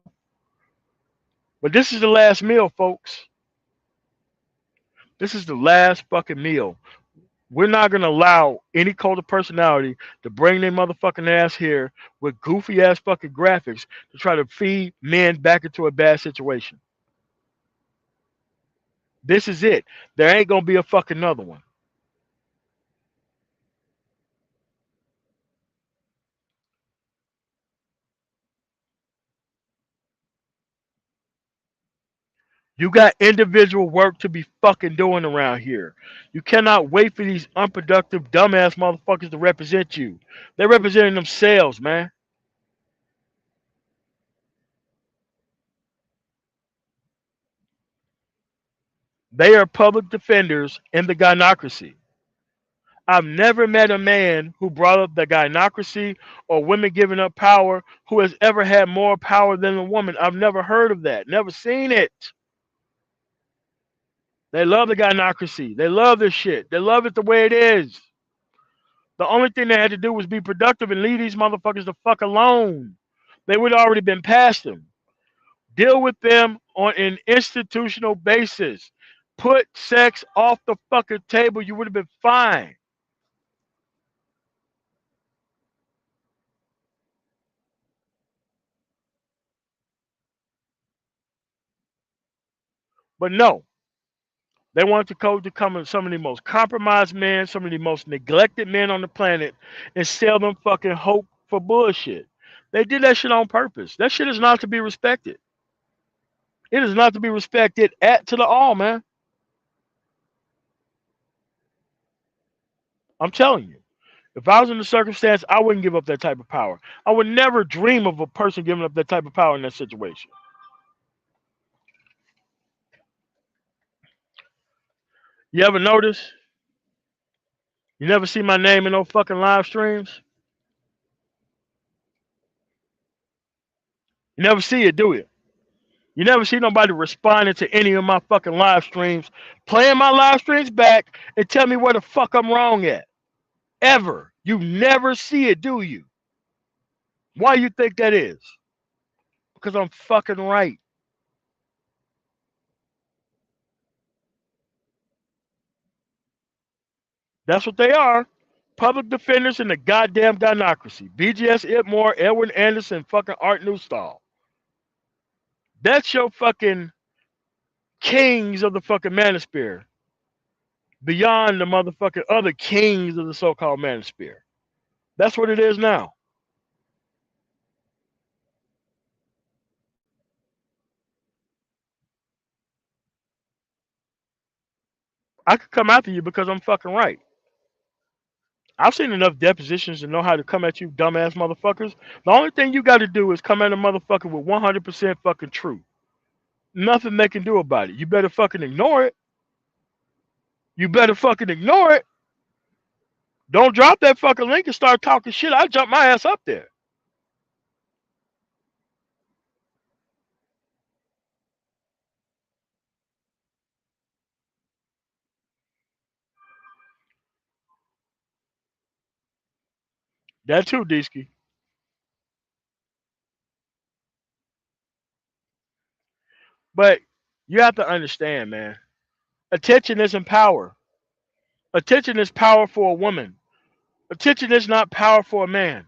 A: But this is the last meal, folks. This is the last fucking meal. We're not gonna allow any cult of personality to bring their motherfucking ass here with goofy ass fucking graphics to try to feed men back into a bad situation. This is it. There ain't gonna be a fucking another one. You got individual work to be fucking doing around here. You cannot wait for these unproductive dumbass motherfuckers to represent you. They're representing themselves, man. They are public defenders in the gynocracy. I've never met a man who brought up the gynocracy or women giving up power who has ever had more power than a woman. I've never heard of that. Never seen it. They love the gynocracy. They love this shit. They love it the way it is. The only thing they had to do was be productive and leave these motherfuckers the fuck alone. They would have already been past them. Deal with them on an institutional basis. Put sex off the fucking table. You would have been fine. But no, they want the code to come in some of the most compromised men, some of the most neglected men on the planet, and sell them fucking hope for bullshit. They did that shit on purpose. That shit is not to be respected. It is not to be respected at to the all, man. I'm telling you. If I was in the circumstance, I wouldn't give up that type of power. I would never dream of a person giving up that type of power in that situation. You ever notice? You never see my name in no fucking live streams? You never see it, do you? You never see nobody responding to any of my fucking live streams, playing my live streams back and tell me where the fuck I'm wrong at. Ever. You never see it, do you? Why you think that is? Because I'm fucking right. That's what they are. Public defenders in the goddamn gynocracy. BGS Itmore, Edwin Anderson, fucking Art Newstall. That's your fucking kings of the fucking manosphere. Beyond the motherfucking other kings of the so-called manosphere. That's what it is now. I could come after you because I'm fucking right. I've seen enough depositions to know how to come at you dumbass motherfuckers. The only thing you got to do is come at a motherfucker with 100% fucking truth. Nothing they can do about it. You better fucking ignore it. You better fucking ignore it. Don't drop that fucking link and start talking shit. I jump my ass up there. That too, Disky. But you have to understand, man. Attention isn't power. Attention is power for a woman. Attention is not power for a man.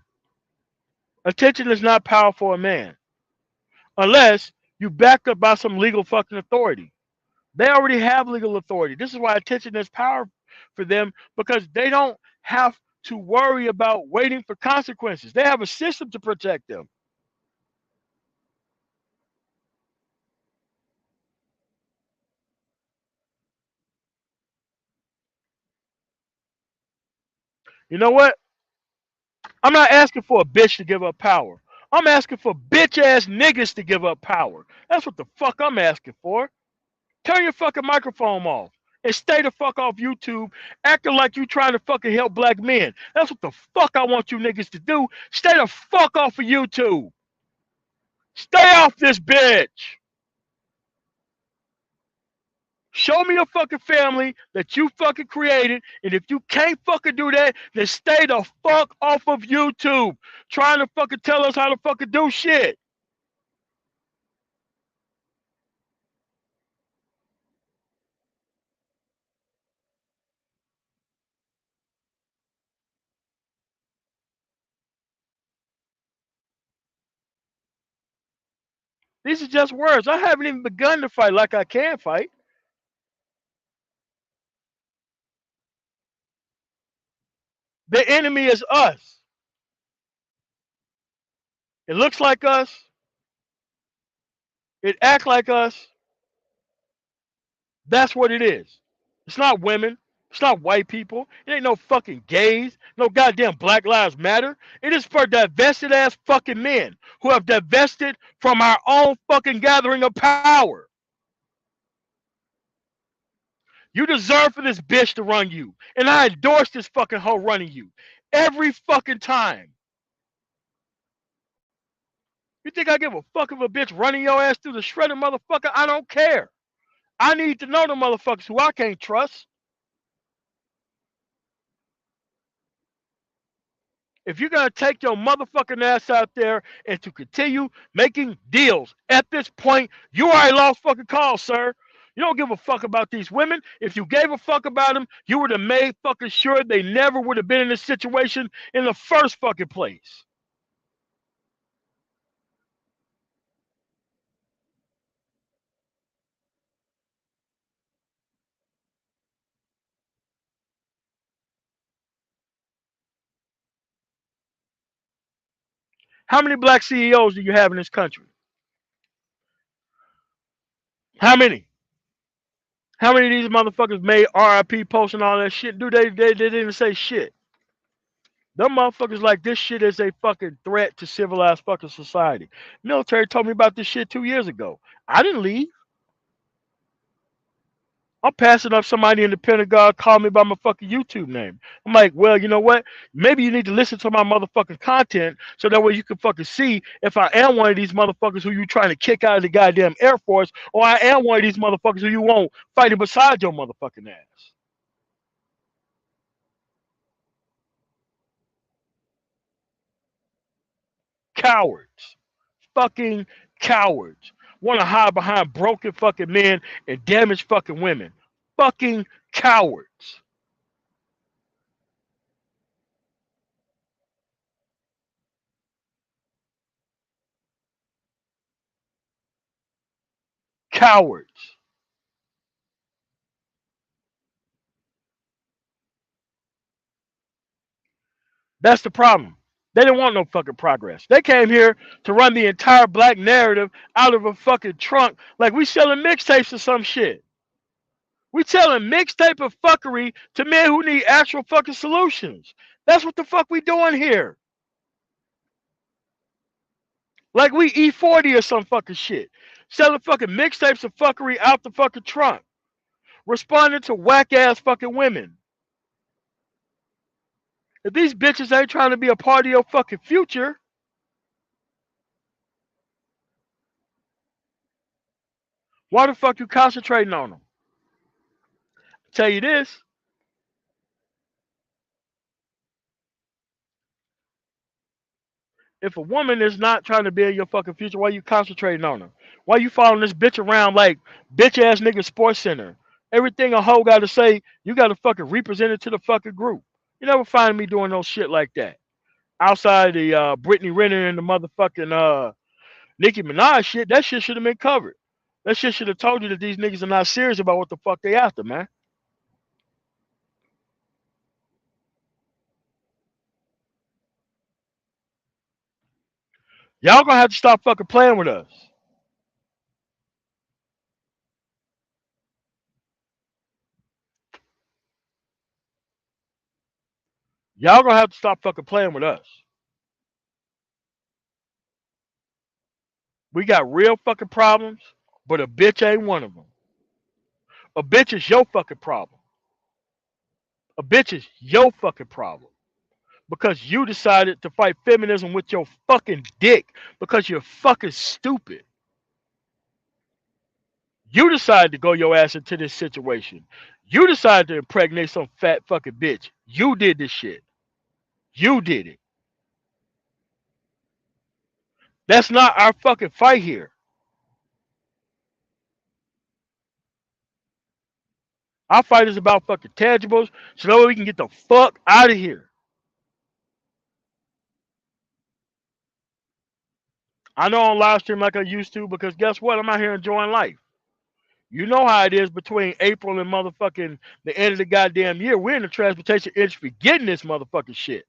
A: Attention is not power for a man. Unless you backed up by some legal fucking authority. They already have legal authority. This is why attention is power for them, because they don't have to worry about waiting for consequences. They have a system to protect them. You know what? I'm not asking for a bitch to give up power. I'm asking for bitch ass niggas to give up power. That's what the fuck I'm asking for. Turn your fucking microphone off and stay the fuck off YouTube acting like you trying to fucking help black men. That's what the fuck I want you niggas to do. Stay the fuck off of YouTube. Stay off this bitch. Show me a fucking family that you fucking created, and if you can't fucking do that, then stay the fuck off of YouTube trying to fucking tell us how to fucking do shit. These are just words. I haven't even begun to fight like I can fight. The enemy is us. It looks like us. It act like us. That's what it is. It's not women. It's not white people. It ain't no fucking gays. No goddamn Black Lives Matter. It is for divested ass fucking men who have divested from our own fucking gathering of power. You deserve for this bitch to run you. And I endorse this fucking hoe running you. Every fucking time. You think I give a fuck if a bitch running your ass through the shredder, motherfucker? I don't care. I need to know the motherfuckers who I can't trust. If you're gonna take your motherfucking ass out there and to continue making deals at this point, you already lost fucking cause, sir. You don't give a fuck about these women. If you gave a fuck about them, you would have made fucking sure they never would have been in this situation in the first fucking place. How many black CEOs do you have in this country? How many? How many of these motherfuckers made RIP posts and all that shit? Do they didn't say shit. Them motherfuckers like this shit is a fucking threat to civilized fucking society. Military told me about this shit 2 years ago. I didn't leave. I'm passing up somebody in the Pentagon call me by my fucking YouTube name. I'm like, well, you know what? Maybe you need to listen to my motherfucking content so that way you can fucking see if I am one of these motherfuckers who you trying to kick out of the goddamn Air Force, or I am one of these motherfuckers who you want fighting beside your motherfucking ass. Cowards. Fucking cowards. Want to hide behind broken fucking men and damaged fucking women. Fucking cowards. Cowards. That's the problem. They didn't want no fucking progress. They came here to run the entire black narrative out of a fucking trunk like we selling mixtapes or some shit. We telling mixtape of fuckery to men who need actual fucking solutions. That's what the fuck we doing here. Like we E40 or some fucking shit. Selling fucking mixtapes of fuckery out the fucking trunk. Responding to whack ass fucking women. If these bitches ain't trying to be a part of your fucking future, why the fuck you concentrating on them? Tell you this, if a woman is not trying to be in your fucking future, why you concentrating on her? Why you following this bitch around like bitch ass nigga Sports Center? Everything a hoe got to say, you got to fucking represent it to the fucking group. You never find me doing no shit like that. Outside the Brittany Renner and the motherfucking Nicki Minaj shit, that shit should have been covered. That shit should have told you that these niggas are not serious about what the fuck they after, man. Y'all gonna have to stop fucking playing with us. Y'all gonna have to stop fucking playing with us. We got real fucking problems, but a bitch ain't one of them. A bitch is your fucking problem. A bitch is your fucking problem. Because you decided to fight feminism with your fucking dick because you're fucking stupid. You decided to go your ass into this situation. You decided to impregnate some fat fucking bitch. You did this shit. You did it. That's not our fucking fight here. Our fight is about fucking tangibles so that way we can get the fuck out of here. I know on live stream like I used to because guess what? I'm out here enjoying life. You know how it is between April and motherfucking the end of the goddamn year. We're in the transportation industry getting this motherfucking shit.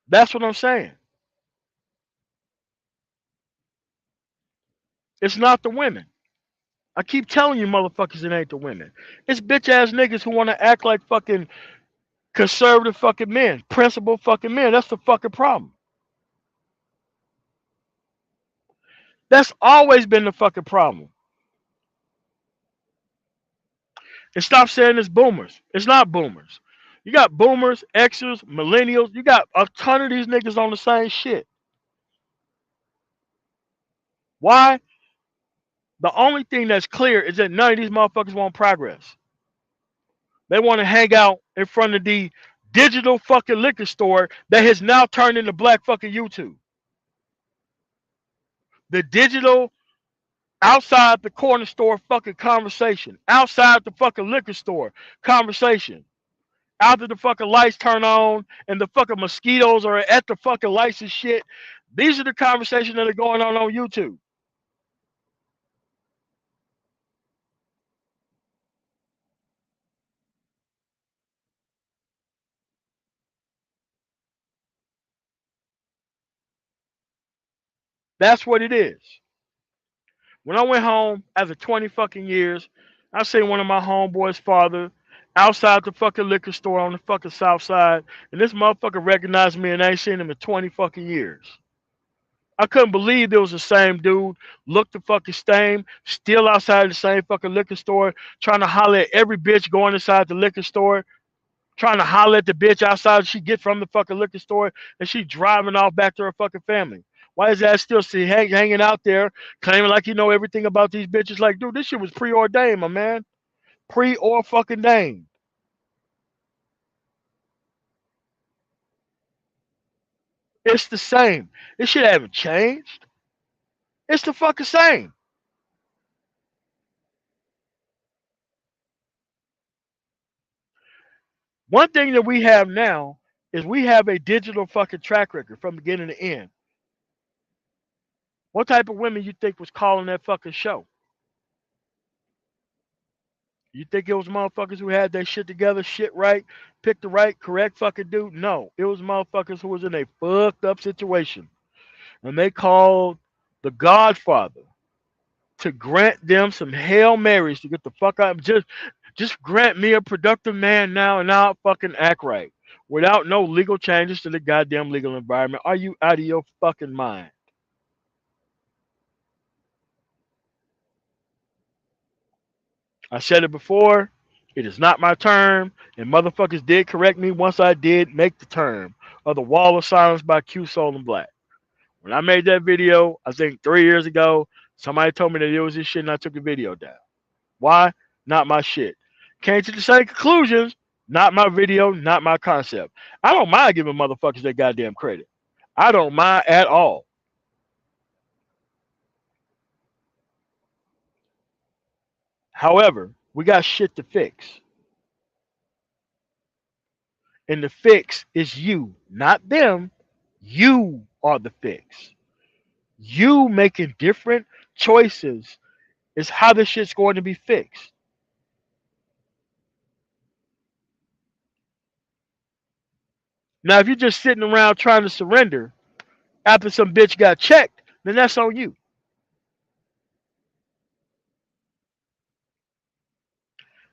A: That's what I'm saying. It's not the women. I keep telling you motherfuckers it ain't the women. It's bitch ass niggas who want to act like fucking conservative fucking men, principled fucking men. That's the fucking problem. That's always been the fucking problem. And stop saying it's boomers. It's not boomers. You got boomers, Xers, millennials. You got a ton of these niggas on the same shit. Why? The only thing that's clear is that none of these motherfuckers want progress. They want to hang out in front of the digital fucking liquor store that has now turned into black fucking YouTube. The digital outside the corner store fucking conversation. Outside the fucking liquor store conversation. After the fucking lights turn on and the fucking mosquitoes are at the fucking lights and shit. These are the conversations that are going on YouTube. That's what it is. When I went home after 20 fucking years, I seen one of my homeboys' father outside the fucking liquor store on the fucking south side, and this motherfucker recognized me and I ain't seen him in 20 fucking years. I couldn't believe it was the same dude, looked the fucking same, still outside the same fucking liquor store, trying to holler at every bitch going inside the liquor store, trying to holler at the bitch outside she get from the fucking liquor store, and she driving off back to her fucking family. Why is that still hanging out there, claiming like you know everything about these bitches? Like, dude, this shit was preordained, my man. Pre-or fucking dained. It's the same. This shit haven't changed. It's the fucking same. One thing that we have now is we have a digital fucking track record from beginning to end. What type of women you think was calling that fucking show? You think it was motherfuckers who had their shit together, shit right, picked the right, correct fucking dude? No, it was motherfuckers who was in a fucked up situation. and they called the Godfather to grant them some Hail Marys to get the fuck out. Just grant me a productive man now and I'll fucking act right. Without no legal changes to the goddamn legal environment. Are you out of your fucking mind? I said it before. It is not my term, and motherfuckers did correct me once I did make the term of the Wall of Silence by Q Soul and Black. When I made that video, I think 3 years ago, somebody told me that it was this shit and I took the video down. Why? Not my shit. Came to the same conclusions. Not my video, not my concept. I don't mind giving motherfuckers their goddamn credit. I don't mind at all. However, we got shit to fix. And the fix is you, not them. You are the fix. You making different choices is how this shit's going to be fixed. Now, if you're just sitting around trying to surrender after some bitch got checked, then that's on you.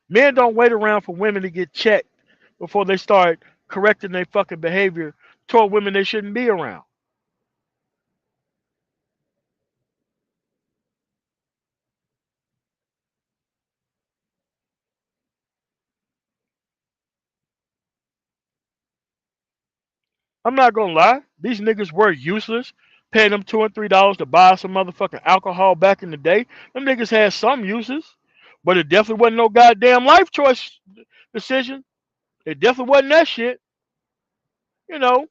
A: Men don't wait around for women to get checked before they start correcting their fucking behavior toward women they shouldn't be around. I'm not gonna lie, these niggas were useless. Paying them $2 and $3 to buy some motherfucking alcohol back in the day. Them niggas had some uses, but it definitely wasn't no goddamn life choice decision. It definitely wasn't that shit. You know,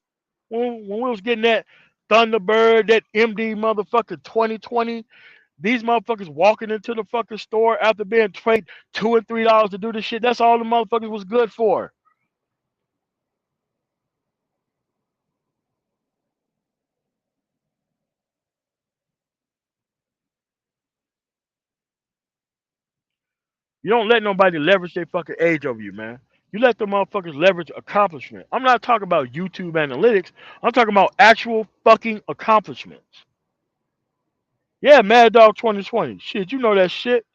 A: when we was getting that Thunderbird, that MD motherfucker 2020, these motherfuckers walking into the fucking store after being paid $2 and $3 to do this shit. That's all the motherfuckers was good for. You don't let nobody leverage their fucking age over you, man. You let the motherfuckers leverage accomplishment. I'm not talking about YouTube analytics. I'm talking about actual fucking accomplishments. Yeah, Mad Dog 2020. Shit, you know that shit.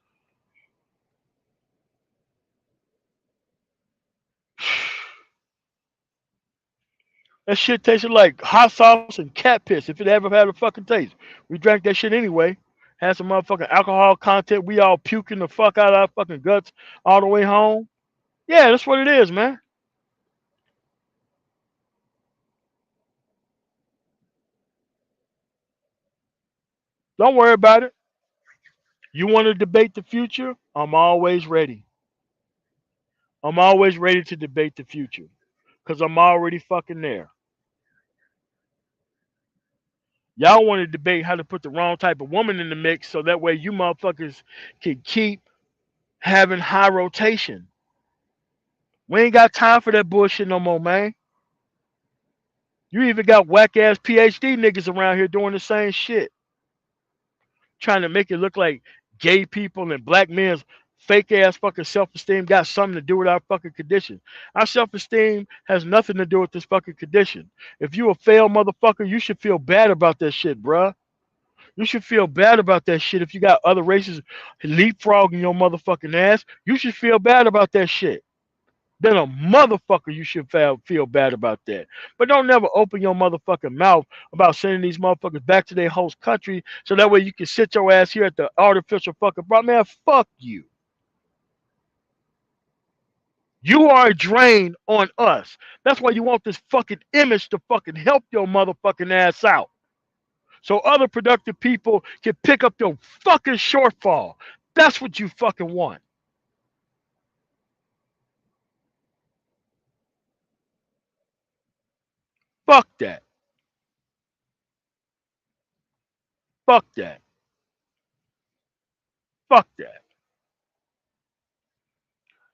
A: That shit tasted like hot sauce and cat piss if it ever had a fucking taste. We drank that shit anyway. Had some motherfucking alcohol content. We all puking the fuck out of our fucking guts all the way home. Yeah, that's what it is, man. Don't worry about it. You want to debate the future? I'm always ready. I'm always ready to debate the future because I'm already fucking there. Y'all want to debate how to put the wrong type of woman in the mix so that way you motherfuckers can keep having high rotation. We ain't got time for that bullshit no more, man. You even got whack ass PhD niggas around here doing the same shit, trying to make it look like gay people and black men's fake ass fucking self esteem got something to do with our fucking condition. Our self esteem has nothing to do with this fucking condition. If you a failed motherfucker, you should feel bad about that shit, bruh. You should feel bad about that shit. If you got other races leapfrogging your motherfucking ass, you should feel bad about that shit. Then a motherfucker, you should feel bad about that. But don't never open your motherfucking mouth about sending these motherfuckers back to their host country so that way you can sit your ass here at the artificial fucking bro. Man, fuck you. You are a drain on us. That's why you want this fucking image to fucking help your motherfucking ass out. So other productive people can pick up your fucking shortfall. That's what you fucking want. Fuck that. Fuck that. Fuck that.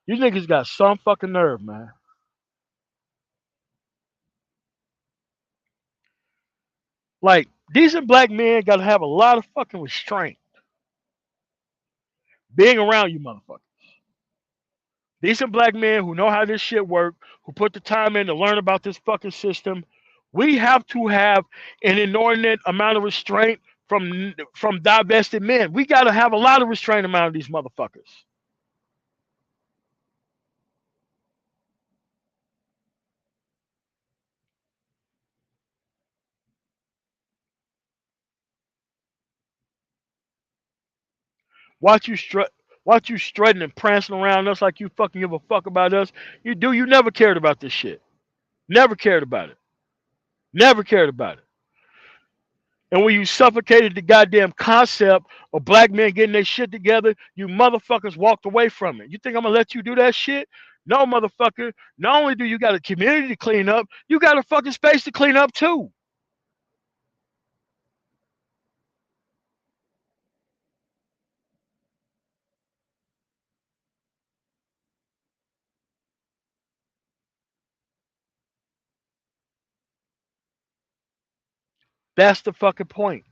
A: You niggas got some fucking nerve, man. Like, decent black men gotta have a lot of fucking restraint being around you motherfuckers. Decent black men who know how this shit work, who put the time in to learn about this fucking system, We have to have an inordinate amount of restraint from divested men. We got to have a lot of restraint amount of these motherfuckers. Watch you strut, watch you strutting and prancing around us like you fucking give a fuck about us. You never cared about this shit. Never cared about it. Never cared about it. And when you suffocated the goddamn concept of black men getting their shit together, you motherfuckers walked away from it. You think I'm gonna let you do that shit? No, motherfucker. Not only do you got a community to clean up, you got a fucking space to clean up too. That's the fucking point.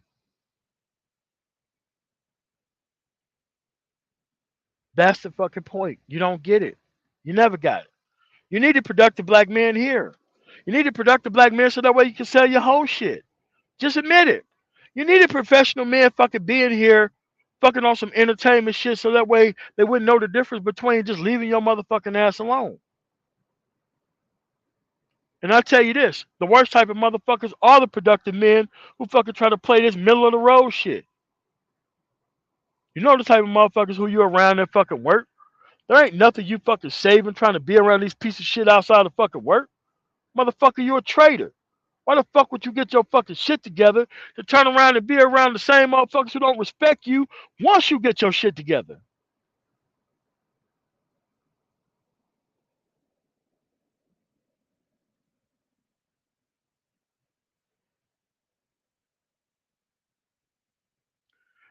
A: That's the fucking point. You don't get it. You never got it. You need a productive black man here. You need a productive black man so that way you can sell your whole shit. Just admit it. You need a professional man fucking being here, fucking on some entertainment shit so that way they wouldn't know the difference between just leaving your motherfucking ass alone. And I tell you this, the worst type of motherfuckers are the productive men who fucking try to play this middle of the road shit. You know the type of motherfuckers who you around that fucking work? There ain't nothing you fucking saving trying to be around these pieces of shit outside of fucking work. Motherfucker, you a traitor. Why the fuck would you get your fucking shit together to turn around and be around the same motherfuckers who don't respect you once you get your shit together?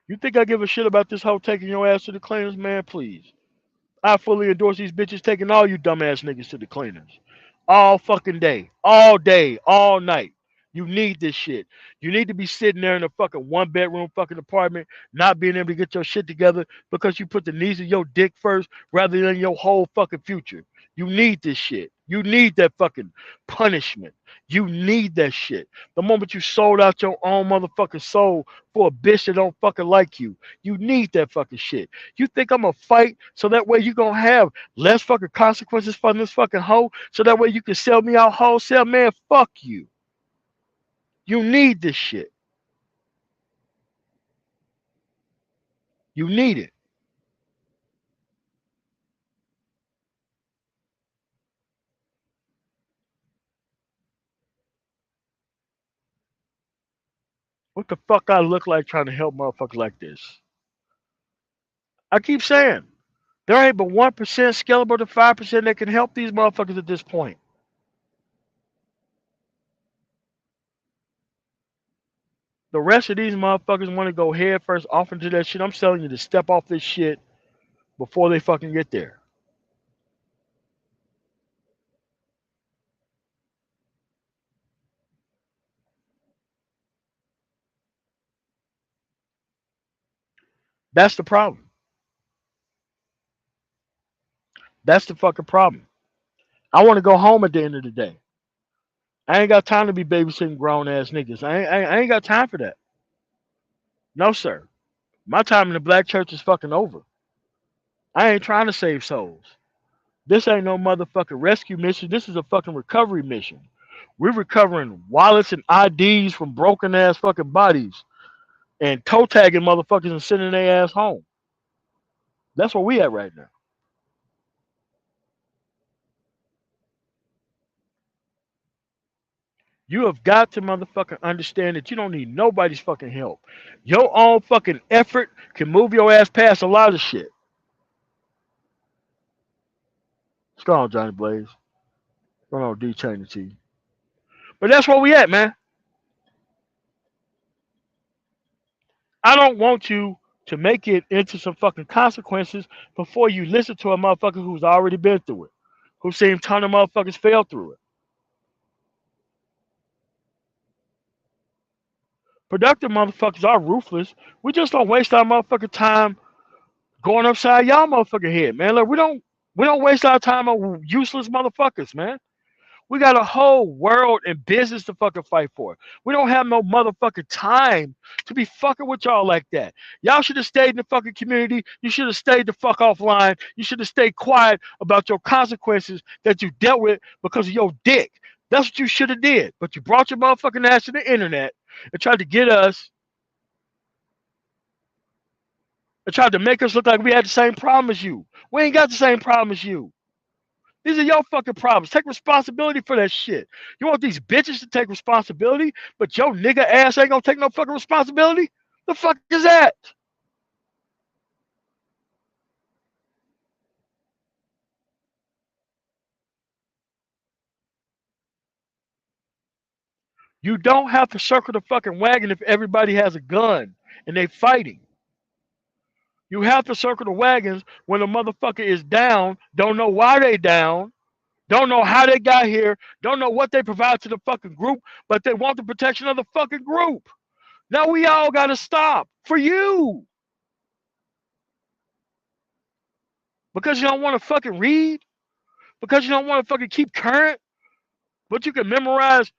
A: You think I give a shit about this hoe taking your ass to the cleaners, man? Please. I fully endorse these bitches taking all you dumbass niggas to the cleaners. All fucking day, all night. You need this shit. You need to be sitting there in a fucking one bedroom fucking apartment, not being able to get your shit together because you put the needs of your dick first rather than your whole fucking future. You need this shit. You need that fucking punishment. You need that shit. The moment you sold out your own motherfucking soul for a bitch that don't fucking like you, you need that fucking shit. You think I'm gonna fight so that way you gonna have less fucking consequences from this fucking hoe so that way you can sell me out wholesale? Man, fuck you. You need this shit. You need it. What the fuck I look like trying to help motherfuckers like this? I keep saying there ain't but 1% scalable to 5% that can help these motherfuckers at this point. The rest of these motherfuckers want to go head first off into that shit. I'm telling you to step off this shit before they fucking get there. That's the problem. That's the fucking problem. I want to go home at the end of the day. I ain't got time to be babysitting grown ass niggas. I ain't got time for that. No, sir. My time in the black church is fucking over. I ain't trying to save souls. This ain't no motherfucking rescue mission. This is a fucking recovery mission. We're recovering wallets and IDs from broken ass fucking bodies and toe tagging motherfuckers and sending their ass home. That's where we at right now. You have got to motherfucking understand that you don't need nobody's fucking help. Your own fucking effort can move your ass past a lot of shit. What's going on, Johnny Blaze? What's going on, D Chain the T? But that's where we at, man. I don't want you to make it into some fucking consequences before you listen to a motherfucker who's already been through it, who's seen a ton of motherfuckers fail through it. Productive motherfuckers are ruthless. We just don't waste our motherfucking time going upside y'all motherfucking head, man. Look, we don't waste our time on useless motherfuckers, man. We got a whole world and business to fucking fight for. We don't have no motherfucking time to be fucking with y'all like that. Y'all should have stayed in the fucking community. You should have stayed the fuck offline. You should have stayed quiet about your consequences that you dealt with because of your dick. That's what you should have did. But you brought your motherfucking ass to the internet and tried to get us and tried to make us look like we had the same problem as you. We ain't got the same problem as you. These are your fucking problems. Take responsibility for that shit. You want these bitches to take responsibility, but your nigga ass ain't gonna take no fucking responsibility? The fuck is that? You don't have to circle the fucking wagon if everybody has a gun and they fighting. You have to circle the wagons when a motherfucker is down, don't know why they down, don't know how they got here, don't know what they provide to the fucking group, but they want the protection of the fucking group. Now we all gotta stop for you. Because you don't want to fucking read, because you don't want to fucking keep current, but you can memorize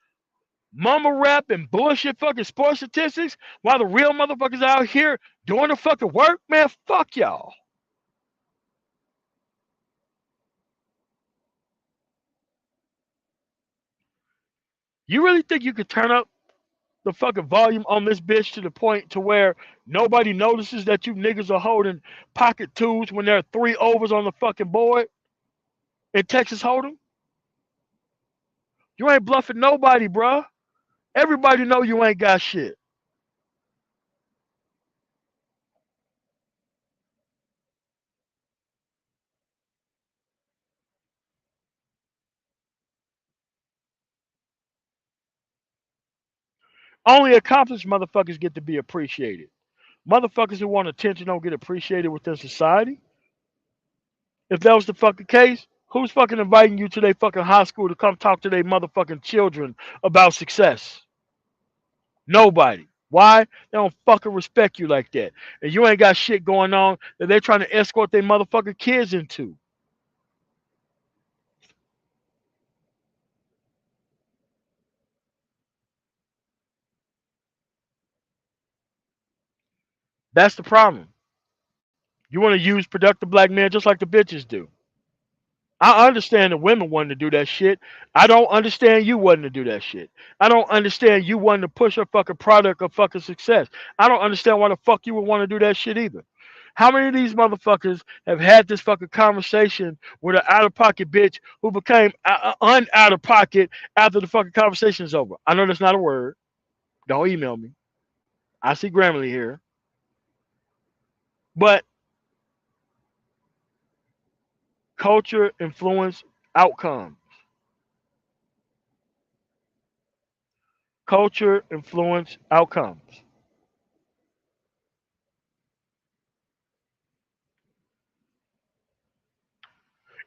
A: mumble rap and bullshit fucking sports statistics while the real motherfuckers out here doing the fucking work, man, fuck y'all. You really think you could turn up the fucking volume on this bitch to the point to where nobody notices that you niggas are holding pocket twos when there are 3 overs on the fucking board in Texas Hold'em? You ain't bluffing nobody, bruh. Everybody know you ain't got shit. Only accomplished motherfuckers get to be appreciated. Motherfuckers who want attention don't get appreciated within society. If that was the fucking case, who's fucking inviting you to their fucking high school to come talk to their motherfucking children about success? Nobody. Why? They don't fucking respect you like that. And you ain't got shit going on that they're trying to escort their motherfucking kids into. That's the problem. You want to use productive black men just like the bitches do. I understand the women wanting to do that shit. I don't understand you wanting to do that shit. I don't understand you wanting to push a fucking product of fucking success. I don't understand why the fuck you would want to do that shit either. How many of these motherfuckers have had this fucking conversation with an out of pocket bitch who became un out of pocket after the fucking conversation is over? I know that's not a word. Don't email me. I see Grammarly here. But culture influence outcome. Culture influence outcomes.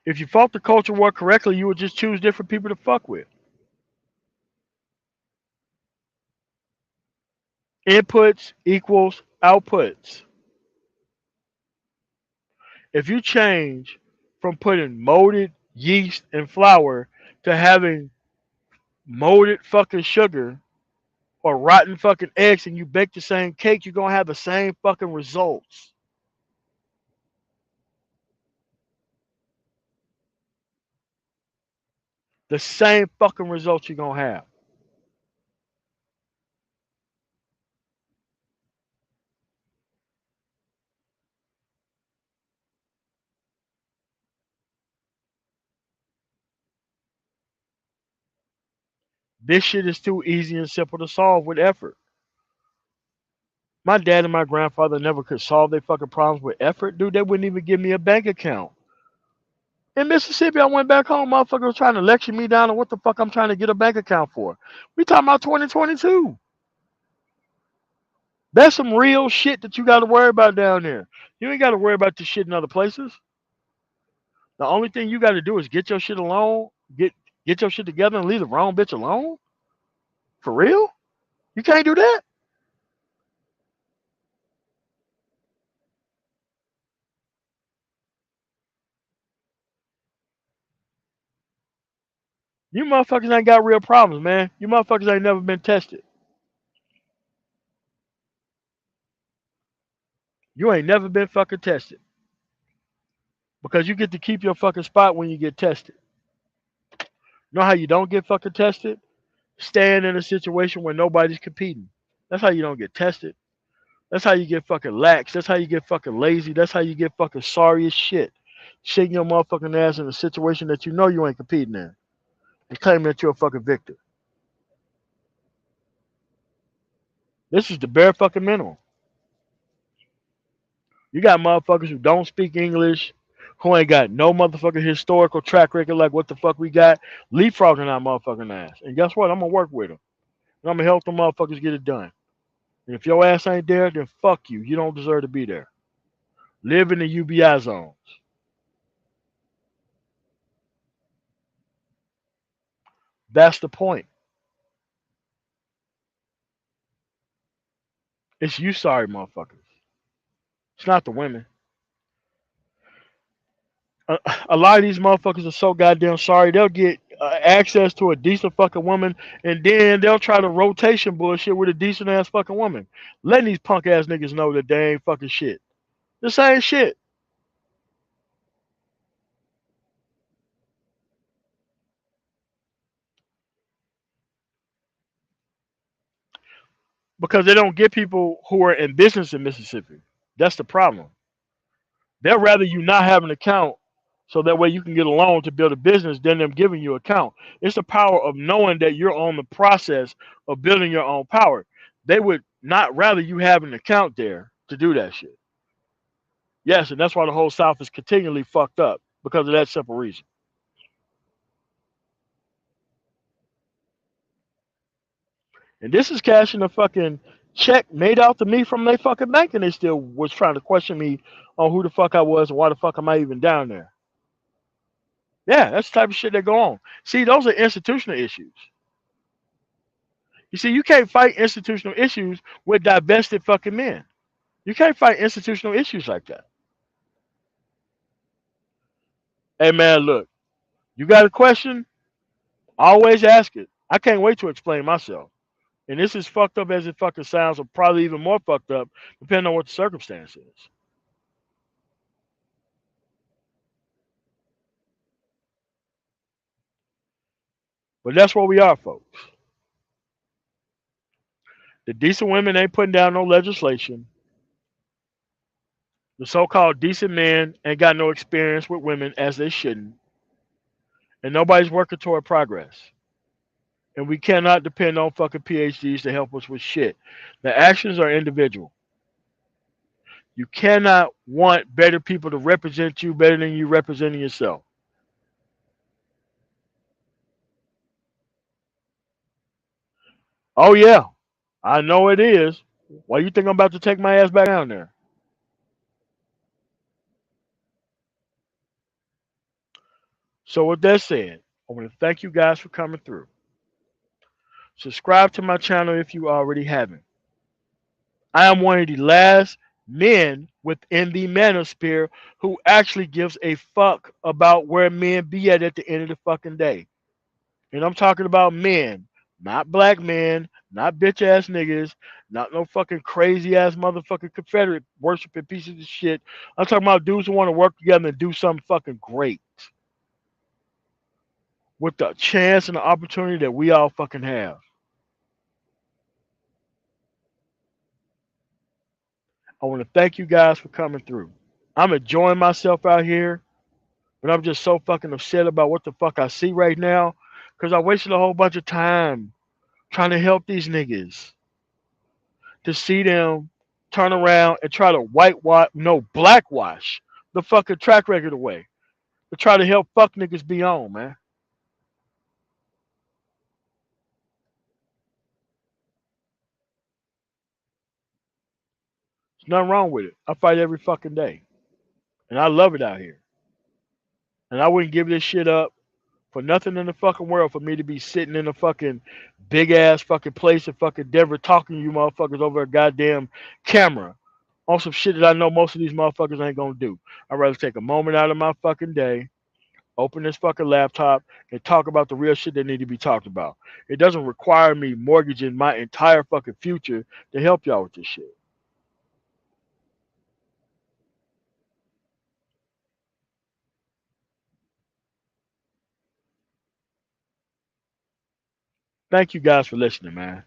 A: If you fought the culture war correctly, you would just choose different people to fuck with. Inputs equals outputs. If you change from putting molded yeast and flour to having molded fucking sugar or rotten fucking eggs and you bake the same cake, you're gonna have the same fucking results. The same fucking results you're gonna have. This shit is too easy and simple to solve with effort. My dad and my grandfather never could solve their fucking problems with effort, dude. They wouldn't even give me a bank account. In Mississippi, I went back home, motherfucker was trying to lecture me down on what the fuck I'm trying to get a bank account for. We talking about 2022. That's some real shit that you got to worry about down there. You ain't got to worry about this shit in other places. The only thing you got to do is get your shit alone, get your shit together, and leave the wrong bitch alone. For real? You can't do that. You motherfuckers ain't got real problems, man. You motherfuckers ain't never been tested. You ain't never been fucking tested. Because you get to keep your fucking spot when you get tested. You know how you don't get fucking tested? Stand in a situation where nobody's competing. That's how you don't get tested. That's how you get fucking lax. That's how you get fucking lazy. That's how you get fucking sorry as shit. Shaking your motherfucking ass in a situation that you know you ain't competing in. And claiming that you're a fucking victor. This is the bare fucking minimum. You got motherfuckers who don't speak English, who ain't got no motherfucking historical track record like what the fuck we got, leapfrogging our motherfucking ass. And guess what? I'm gonna work with them. And I'm gonna help them motherfuckers get it done. And if your ass ain't there, then fuck you. You don't deserve to be there. Live in the UBI zones. That's the point. It's you sorry motherfuckers. It's not the women. A lot of these motherfuckers are so goddamn sorry. They'll get access to a decent fucking woman, and then they'll try to rotation bullshit with a decent ass fucking woman, letting these punk ass niggas know that they ain't fucking shit. The same shit because they don't get people who are in business in Mississippi. That's the problem. They'd rather you not have an account so that way you can get a loan to build a business than them giving you an account. It's the power of knowing that you're on the process of building your own power. They would not rather you have an account there to do that shit. Yes, and that's why the whole South is continually fucked up because of that simple reason. And this is cashing a fucking check made out to me from their fucking bank, and they still was trying to question me on who the fuck I was and why the fuck am I even down there. Yeah, that's the type of shit that go on. See, those are institutional issues. You see, you can't fight institutional issues with divested fucking men. You can't fight institutional issues like that. Hey man, look, you got a question? Always ask it. I can't wait to explain myself. And this is fucked up as it fucking sounds, or probably even more fucked up, depending on what the circumstance is. But that's where we are, folks. The decent women ain't putting down no legislation. The so-called decent men ain't got no experience with women as they shouldn't. And nobody's working toward progress. And we cannot depend on fucking PhDs to help us with shit. The actions are individual. You cannot want better people to represent you better than you representing yourself. Oh yeah, I know it is. Why you think I'm about to take my ass back down there? So with that said, I want to thank you guys for coming through. Subscribe to my channel if you already haven't. I am one of the last men within the manosphere who actually gives a fuck about where men be at the end of the fucking day. And I'm talking about men, not black men, not bitch ass niggas, not no fucking crazy ass motherfucking Confederate worshiping pieces of shit. I'm talking about dudes who want to work together and do something fucking great with the chance and the opportunity that we all fucking have. I want to thank you guys for coming through. I'm enjoying myself out here, but I'm just so fucking upset about what the fuck I see right now because I wasted a whole bunch of time trying to help these niggas to see them turn around and try to whitewash, no, blackwash the fucking track record away to try to help fuck niggas be on, man. There's nothing wrong with it. I fight every fucking day, and I love it out here. And I wouldn't give this shit up for nothing in the fucking world for me to be sitting in a fucking big ass fucking place in fucking Denver talking to you motherfuckers over a goddamn camera on some shit that I know most of these motherfuckers ain't gonna do. I'd rather take a moment out of my fucking day, open this fucking laptop and talk about the real shit that need to be talked about. It doesn't require me mortgaging my entire fucking future to help y'all with this shit. Thank you guys for listening, man.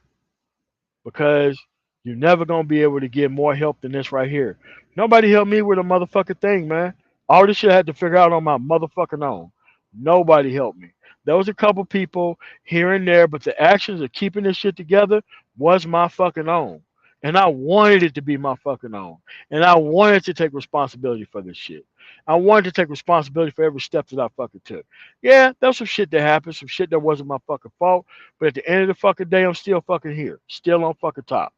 A: Because you're never gonna be able to get more help than this right here. Nobody helped me with a motherfucking thing, man. All this shit I had to figure out on my motherfucking own. Nobody helped me. There was a couple people here and there, but the actions of keeping this shit together was my fucking own. And I wanted it to be my fucking own. And I wanted to take responsibility for this shit. I wanted to take responsibility for every step that I fucking took. Yeah, there was some shit that happened, some shit that wasn't my fucking fault. But at the end of the fucking day, I'm still fucking here, still on fucking top.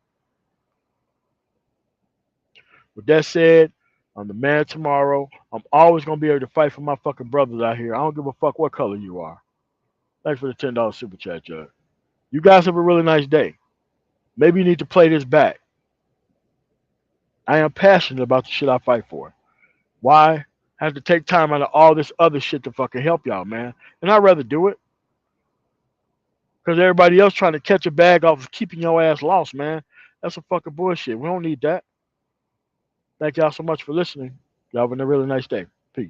A: With that said, I'm the man tomorrow. I'm always gonna be able to fight for my fucking brothers out here. I don't give a fuck what color you are. Thanks for the $10 super chat, Judge. You guys have a really nice day. Maybe you need to play this back. I am passionate about the shit I fight for. Why? I have to take time out of all this other shit to fucking help y'all, man. And I'd rather do it because everybody else trying to catch a bag off of keeping your ass lost, man. That's some fucking bullshit. We don't need that. Thank y'all so much for listening. Y'all have a really nice day. Peace.